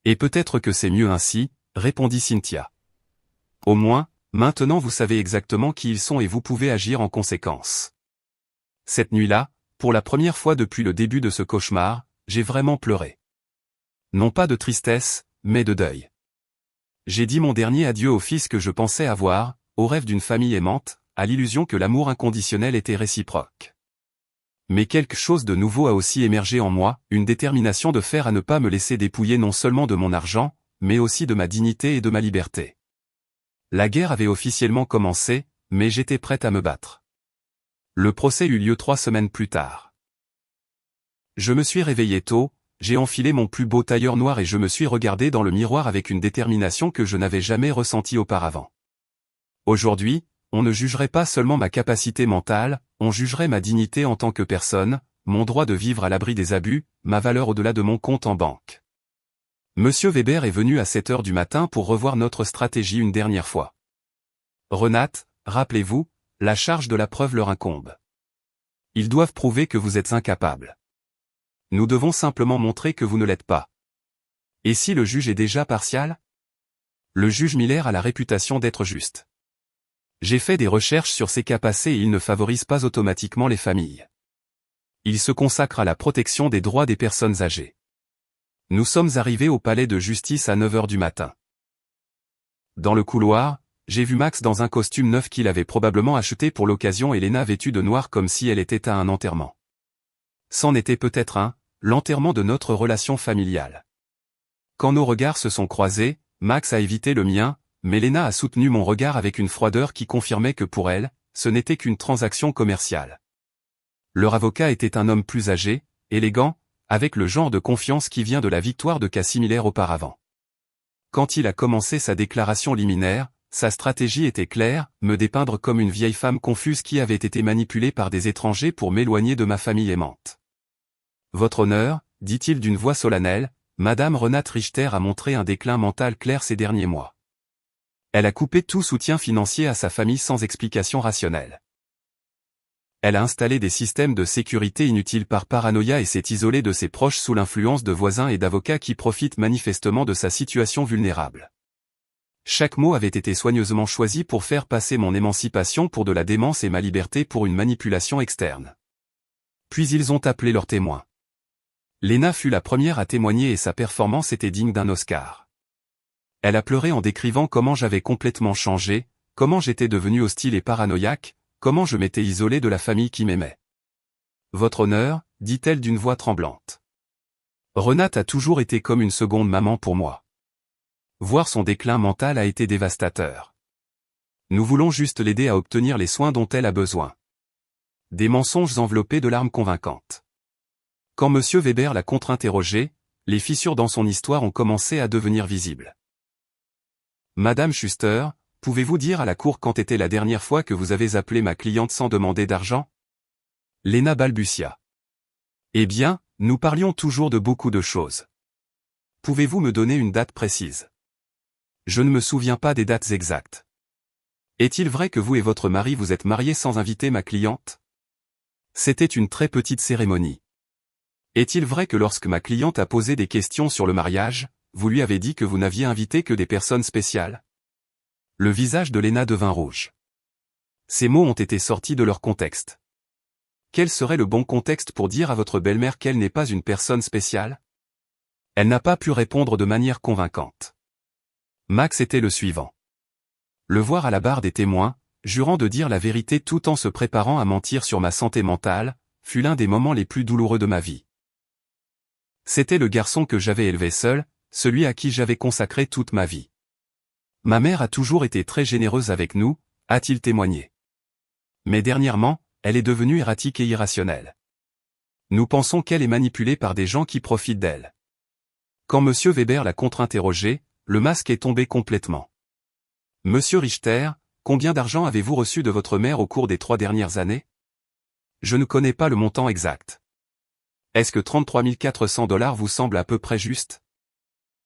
Et peut-être que c'est mieux ainsi, répondit Cynthia. Au moins, maintenant vous savez exactement qui ils sont et vous pouvez agir en conséquence. Cette nuit-là, pour la première fois depuis le début de ce cauchemar, j'ai vraiment pleuré. Non pas de tristesse, mais de deuil. J'ai dit mon dernier adieu au fils que je pensais avoir, au rêve d'une famille aimante, à l'illusion que l'amour inconditionnel était réciproque. Mais quelque chose de nouveau a aussi émergé en moi, une détermination de fer à ne pas me laisser dépouiller non seulement de mon argent, mais aussi de ma dignité et de ma liberté. La guerre avait officiellement commencé, mais j'étais prête à me battre. Le procès eut lieu 3 semaines plus tard. Je me suis réveillé tôt, j'ai enfilé mon plus beau tailleur noir et je me suis regardé dans le miroir avec une détermination que je n'avais jamais ressentie auparavant. Aujourd'hui, on ne jugerait pas seulement ma capacité mentale, on jugerait ma dignité en tant que personne, mon droit de vivre à l'abri des abus, ma valeur au-delà de mon compte en banque. Monsieur Weber est venu à 7 heures du matin pour revoir notre stratégie une dernière fois. Renate, rappelez-vous, la charge de la preuve leur incombe. Ils doivent prouver que vous êtes incapable. Nous devons simplement montrer que vous ne l'êtes pas. Et si le juge est déjà partial? Le juge Miller a la réputation d'être juste. J'ai fait des recherches sur ces cas passés et il ne favorise pas automatiquement les familles. Il se consacre à la protection des droits des personnes âgées. Nous sommes arrivés au palais de justice à 9 h du matin. Dans le couloir, j'ai vu Max dans un costume neuf qu'il avait probablement acheté pour l'occasion et Lena vêtue de noir comme si elle était à un enterrement. C'en était peut-être l'enterrement de notre relation familiale. Quand nos regards se sont croisés, Max a évité le mien, mais Lena a soutenu mon regard avec une froideur qui confirmait que pour elle, ce n'était qu'une transaction commerciale. Leur avocat était un homme plus âgé, élégant, avec le genre de confiance qui vient de la victoire de cas similaires auparavant. Quand il a commencé sa déclaration liminaire, sa stratégie était claire, me dépeindre comme une vieille femme confuse qui avait été manipulée par des étrangers pour m'éloigner de ma famille aimante. Votre honneur, dit-il d'une voix solennelle, Madame Renate Richter a montré un déclin mental clair ces derniers mois. Elle a coupé tout soutien financier à sa famille sans explication rationnelle. Elle a installé des systèmes de sécurité inutiles par paranoïa et s'est isolée de ses proches sous l'influence de voisins et d'avocats qui profitent manifestement de sa situation vulnérable. Chaque mot avait été soigneusement choisi pour faire passer mon émancipation pour de la démence et ma liberté pour une manipulation externe. Puis ils ont appelé leurs témoins. Lena fut la première à témoigner et sa performance était digne d'un Oscar. Elle a pleuré en décrivant comment j'avais complètement changé, comment j'étais devenu hostile et paranoïaque, comment je m'étais isolé de la famille qui m'aimait. Votre honneur, dit-elle d'une voix tremblante. Renate a toujours été comme une seconde maman pour moi. Voir son déclin mental a été dévastateur. Nous voulons juste l'aider à obtenir les soins dont elle a besoin. Des mensonges enveloppés de larmes convaincantes. Quand M. Weber l'a contre-interrogé, les fissures dans son histoire ont commencé à devenir visibles. Madame Schuster, pouvez-vous dire à la cour quand était la dernière fois que vous avez appelé ma cliente sans demander d'argent? Lena balbutia. Eh bien, nous parlions toujours de beaucoup de choses. Pouvez-vous me donner une date précise? Je ne me souviens pas des dates exactes. Est-il vrai que vous et votre mari vous êtes mariés sans inviter ma cliente? C'était une très petite cérémonie. Est-il vrai que lorsque ma cliente a posé des questions sur le mariage, vous lui avez dit que vous n'aviez invité que des personnes spéciales? Le visage de Lena devint rouge. Ces mots ont été sortis de leur contexte. Quel serait le bon contexte pour dire à votre belle-mère qu'elle n'est pas une personne spéciale? Elle n'a pas pu répondre de manière convaincante. Max était le suivant. Le voir à la barre des témoins, jurant de dire la vérité tout en se préparant à mentir sur ma santé mentale, fut l'un des moments les plus douloureux de ma vie. C'était le garçon que j'avais élevé seul, celui à qui j'avais consacré toute ma vie. Ma mère a toujours été très généreuse avec nous, a-t-il témoigné. Mais dernièrement, elle est devenue erratique et irrationnelle. Nous pensons qu'elle est manipulée par des gens qui profitent d'elle. Quand M. Weber l'a contre-interrogé, le masque est tombé complètement. Monsieur Richter, combien d'argent avez-vous reçu de votre mère au cours des 3 dernières années? Je ne connais pas le montant exact. Est-ce que 33 400 $ vous semble à peu près juste?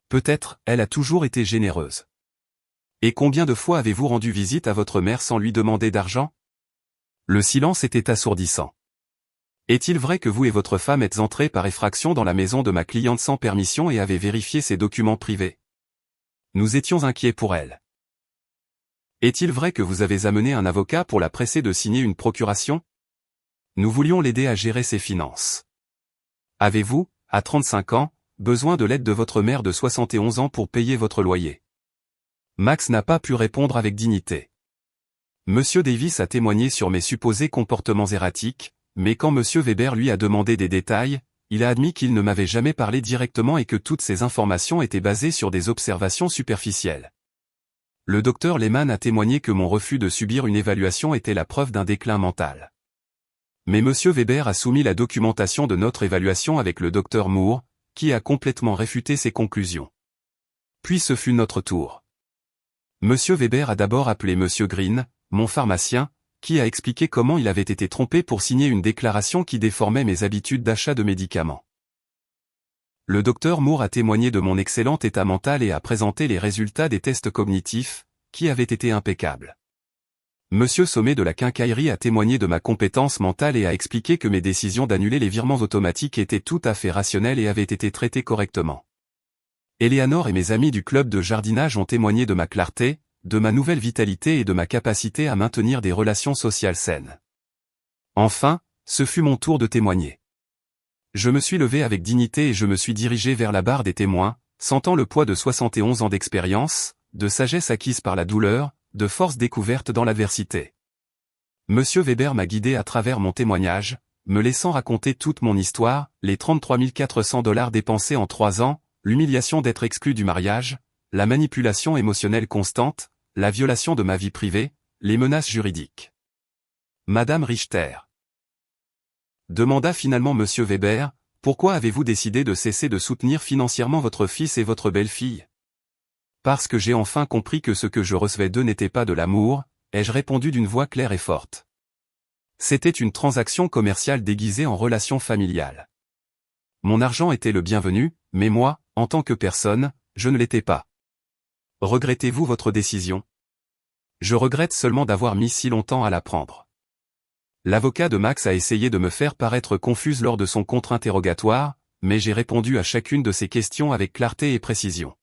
Peut-être, elle a toujours été généreuse. Et combien de fois avez-vous rendu visite à votre mère sans lui demander d'argent? Le silence était assourdissant. Est-il vrai que vous et votre femme êtes entrés par effraction dans la maison de ma cliente sans permission et avez vérifié ses documents privés? Nous étions inquiets pour elle. Est-il vrai que vous avez amené un avocat pour la presser de signer une procuration? Nous voulions l'aider à gérer ses finances. Avez-vous, à 35 ans, besoin de l'aide de votre mère de 71 ans pour payer votre loyer? Max n'a pas pu répondre avec dignité. Monsieur Davis a témoigné sur mes supposés comportements erratiques, mais quand Monsieur Weber lui a demandé des détails, il a admis qu'il ne m'avait jamais parlé directement et que toutes ces informations étaient basées sur des observations superficielles. Le docteur Lehman a témoigné que mon refus de subir une évaluation était la preuve d'un déclin mental. Mais Monsieur Weber a soumis la documentation de notre évaluation avec le docteur Moore, qui a complètement réfuté ses conclusions. Puis ce fut notre tour. Monsieur Weber a d'abord appelé Monsieur Green, mon pharmacien, qui a expliqué comment il avait été trompé pour signer une déclaration qui déformait mes habitudes d'achat de médicaments. Le docteur Moore a témoigné de mon excellent état mental et a présenté les résultats des tests cognitifs, qui avaient été impeccables. Monsieur Sommet de la Quincaillerie a témoigné de ma compétence mentale et a expliqué que mes décisions d'annuler les virements automatiques étaient tout à fait rationnelles et avaient été traitées correctement. Eleanor et mes amis du club de jardinage ont témoigné de ma clarté, de ma nouvelle vitalité et de ma capacité à maintenir des relations sociales saines. Enfin, ce fut mon tour de témoigner. Je me suis levé avec dignité et je me suis dirigé vers la barre des témoins, sentant le poids de 71 ans d'expérience, de sagesse acquise par la douleur, de force découverte dans l'adversité. Monsieur Weber m'a guidé à travers mon témoignage, me laissant raconter toute mon histoire, les 33 400 $ dépensés en 3 ans, l'humiliation d'être exclu du mariage, la manipulation émotionnelle constante, la violation de ma vie privée, les menaces juridiques. Madame Richter, demanda finalement Monsieur Weber, pourquoi avez-vous décidé de cesser de soutenir financièrement votre fils et votre belle-fille? Parce que j'ai enfin compris que ce que je recevais d'eux n'était pas de l'amour, ai-je répondu d'une voix claire et forte. C'était une transaction commerciale déguisée en relation familiale. Mon argent était le bienvenu, mais moi, en tant que personne, je ne l'étais pas. Regrettez-vous votre décision? Je regrette seulement d'avoir mis si longtemps à la prendre. L'avocat de Max a essayé de me faire paraître confuse lors de son contre-interrogatoire, mais j'ai répondu à chacune de ses questions avec clarté et précision.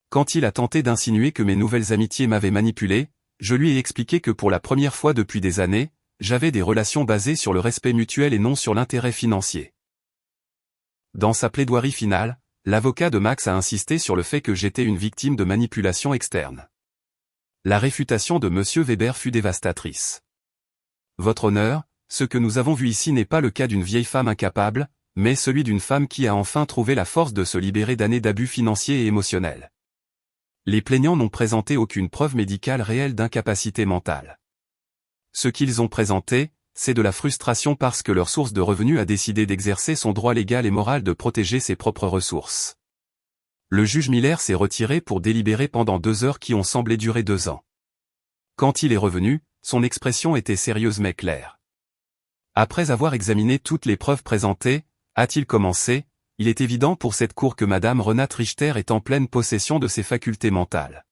Quand il a tenté d'insinuer que mes nouvelles amitiés m'avaient manipulé, je lui ai expliqué que pour la première fois depuis des années, j'avais des relations basées sur le respect mutuel et non sur l'intérêt financier. Dans sa plaidoirie finale, l'avocat de Max a insisté sur le fait que j'étais une victime de manipulation externe. La réfutation de Monsieur Weber fut dévastatrice. Votre honneur, ce que nous avons vu ici n'est pas le cas d'une vieille femme incapable, mais celui d'une femme qui a enfin trouvé la force de se libérer d'années d'abus financiers et émotionnels. Les plaignants n'ont présenté aucune preuve médicale réelle d'incapacité mentale. Ce qu'ils ont présenté, c'est de la frustration parce que leur source de revenus a décidé d'exercer son droit légal et moral de protéger ses propres ressources. Le juge Miller s'est retiré pour délibérer pendant 2 heures qui ont semblé durer 2 ans. Quand il est revenu, son expression était sérieuse mais claire. Après avoir examiné toutes les preuves présentées, a-t-il commencé, il est évident pour cette cour que Madame Renate Richter est en pleine possession de ses facultés mentales.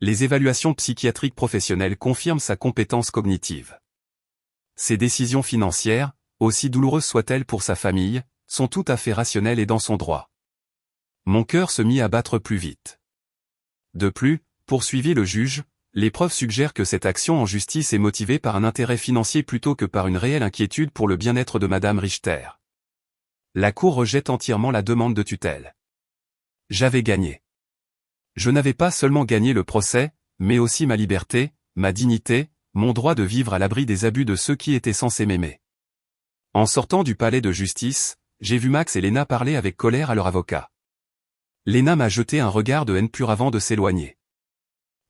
Les évaluations psychiatriques professionnelles confirment sa compétence cognitive. Ses décisions financières, aussi douloureuses soient-elles pour sa famille, sont tout à fait rationnelles et dans son droit. Mon cœur se mit à battre plus vite. De plus, poursuivit le juge, les preuves suggèrent que cette action en justice est motivée par un intérêt financier plutôt que par une réelle inquiétude pour le bien-être de Madame Richter. La Cour rejette entièrement la demande de tutelle. J'avais gagné. Je n'avais pas seulement gagné le procès, mais aussi ma liberté, ma dignité, mon droit de vivre à l'abri des abus de ceux qui étaient censés m'aimer. En sortant du palais de justice, j'ai vu Max et Lena parler avec colère à leur avocat. Lena m'a jeté un regard de haine pure avant de s'éloigner.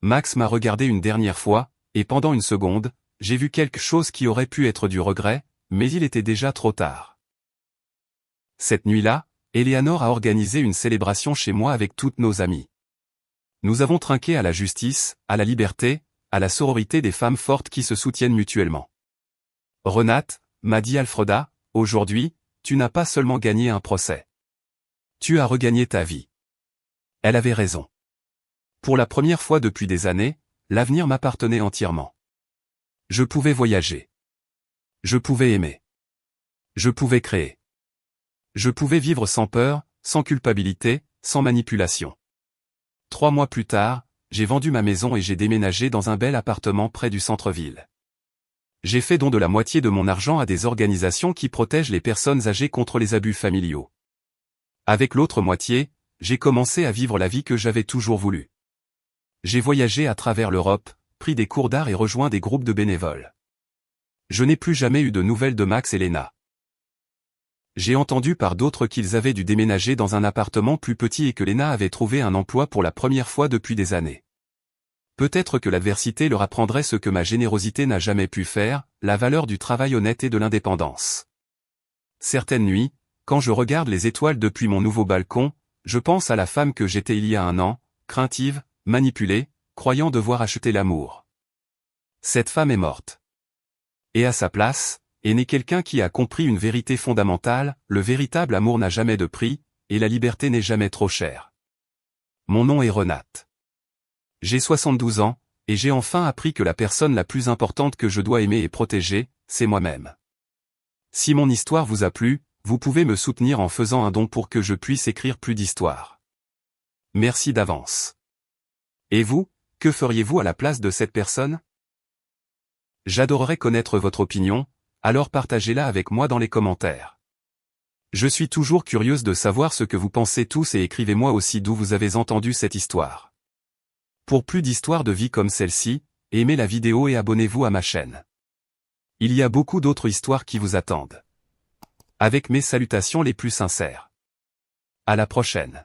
Max m'a regardé une dernière fois, et pendant une seconde, j'ai vu quelque chose qui aurait pu être du regret, mais il était déjà trop tard. Cette nuit-là, Eleanor a organisé une célébration chez moi avec toutes nos amies. Nous avons trinqué à la justice, à la liberté, à la sororité des femmes fortes qui se soutiennent mutuellement. Renate, m'a dit Alfreda, aujourd'hui, tu n'as pas seulement gagné un procès. Tu as regagné ta vie. Elle avait raison. Pour la première fois depuis des années, l'avenir m'appartenait entièrement. Je pouvais voyager. Je pouvais aimer. Je pouvais créer. Je pouvais vivre sans peur, sans culpabilité, sans manipulation. 3 mois plus tard, j'ai vendu ma maison et j'ai déménagé dans un bel appartement près du centre-ville. J'ai fait don de la moitié de mon argent à des organisations qui protègent les personnes âgées contre les abus familiaux. Avec l'autre moitié, j'ai commencé à vivre la vie que j'avais toujours voulu. J'ai voyagé à travers l'Europe, pris des cours d'art et rejoint des groupes de bénévoles. Je n'ai plus jamais eu de nouvelles de Max et Lena. J'ai entendu par d'autres qu'ils avaient dû déménager dans un appartement plus petit et que Lena avait trouvé un emploi pour la première fois depuis des années. Peut-être que l'adversité leur apprendrait ce que ma générosité n'a jamais pu faire, la valeur du travail honnête et de l'indépendance. Certaines nuits, quand je regarde les étoiles depuis mon nouveau balcon, je pense à la femme que j'étais il y a 1 an, craintive, manipulée, croyant devoir acheter l'amour. Cette femme est morte. Et à sa place, est né quelqu'un qui a compris une vérité fondamentale, le véritable amour n'a jamais de prix, et la liberté n'est jamais trop chère. Mon nom est Renate. J'ai 72 ans, et j'ai enfin appris que la personne la plus importante que je dois aimer et protéger, c'est moi-même. Si mon histoire vous a plu, vous pouvez me soutenir en faisant un don pour que je puisse écrire plus d'histoires. Merci d'avance. Et vous, que feriez-vous à la place de cette personne? J'adorerais connaître votre opinion, alors partagez-la avec moi dans les commentaires. Je suis toujours curieuse de savoir ce que vous pensez tous et écrivez-moi aussi d'où vous avez entendu cette histoire. Pour plus d'histoires de vie comme celle-ci, aimez la vidéo et abonnez-vous à ma chaîne. Il y a beaucoup d'autres histoires qui vous attendent. Avec mes salutations les plus sincères. À la prochaine.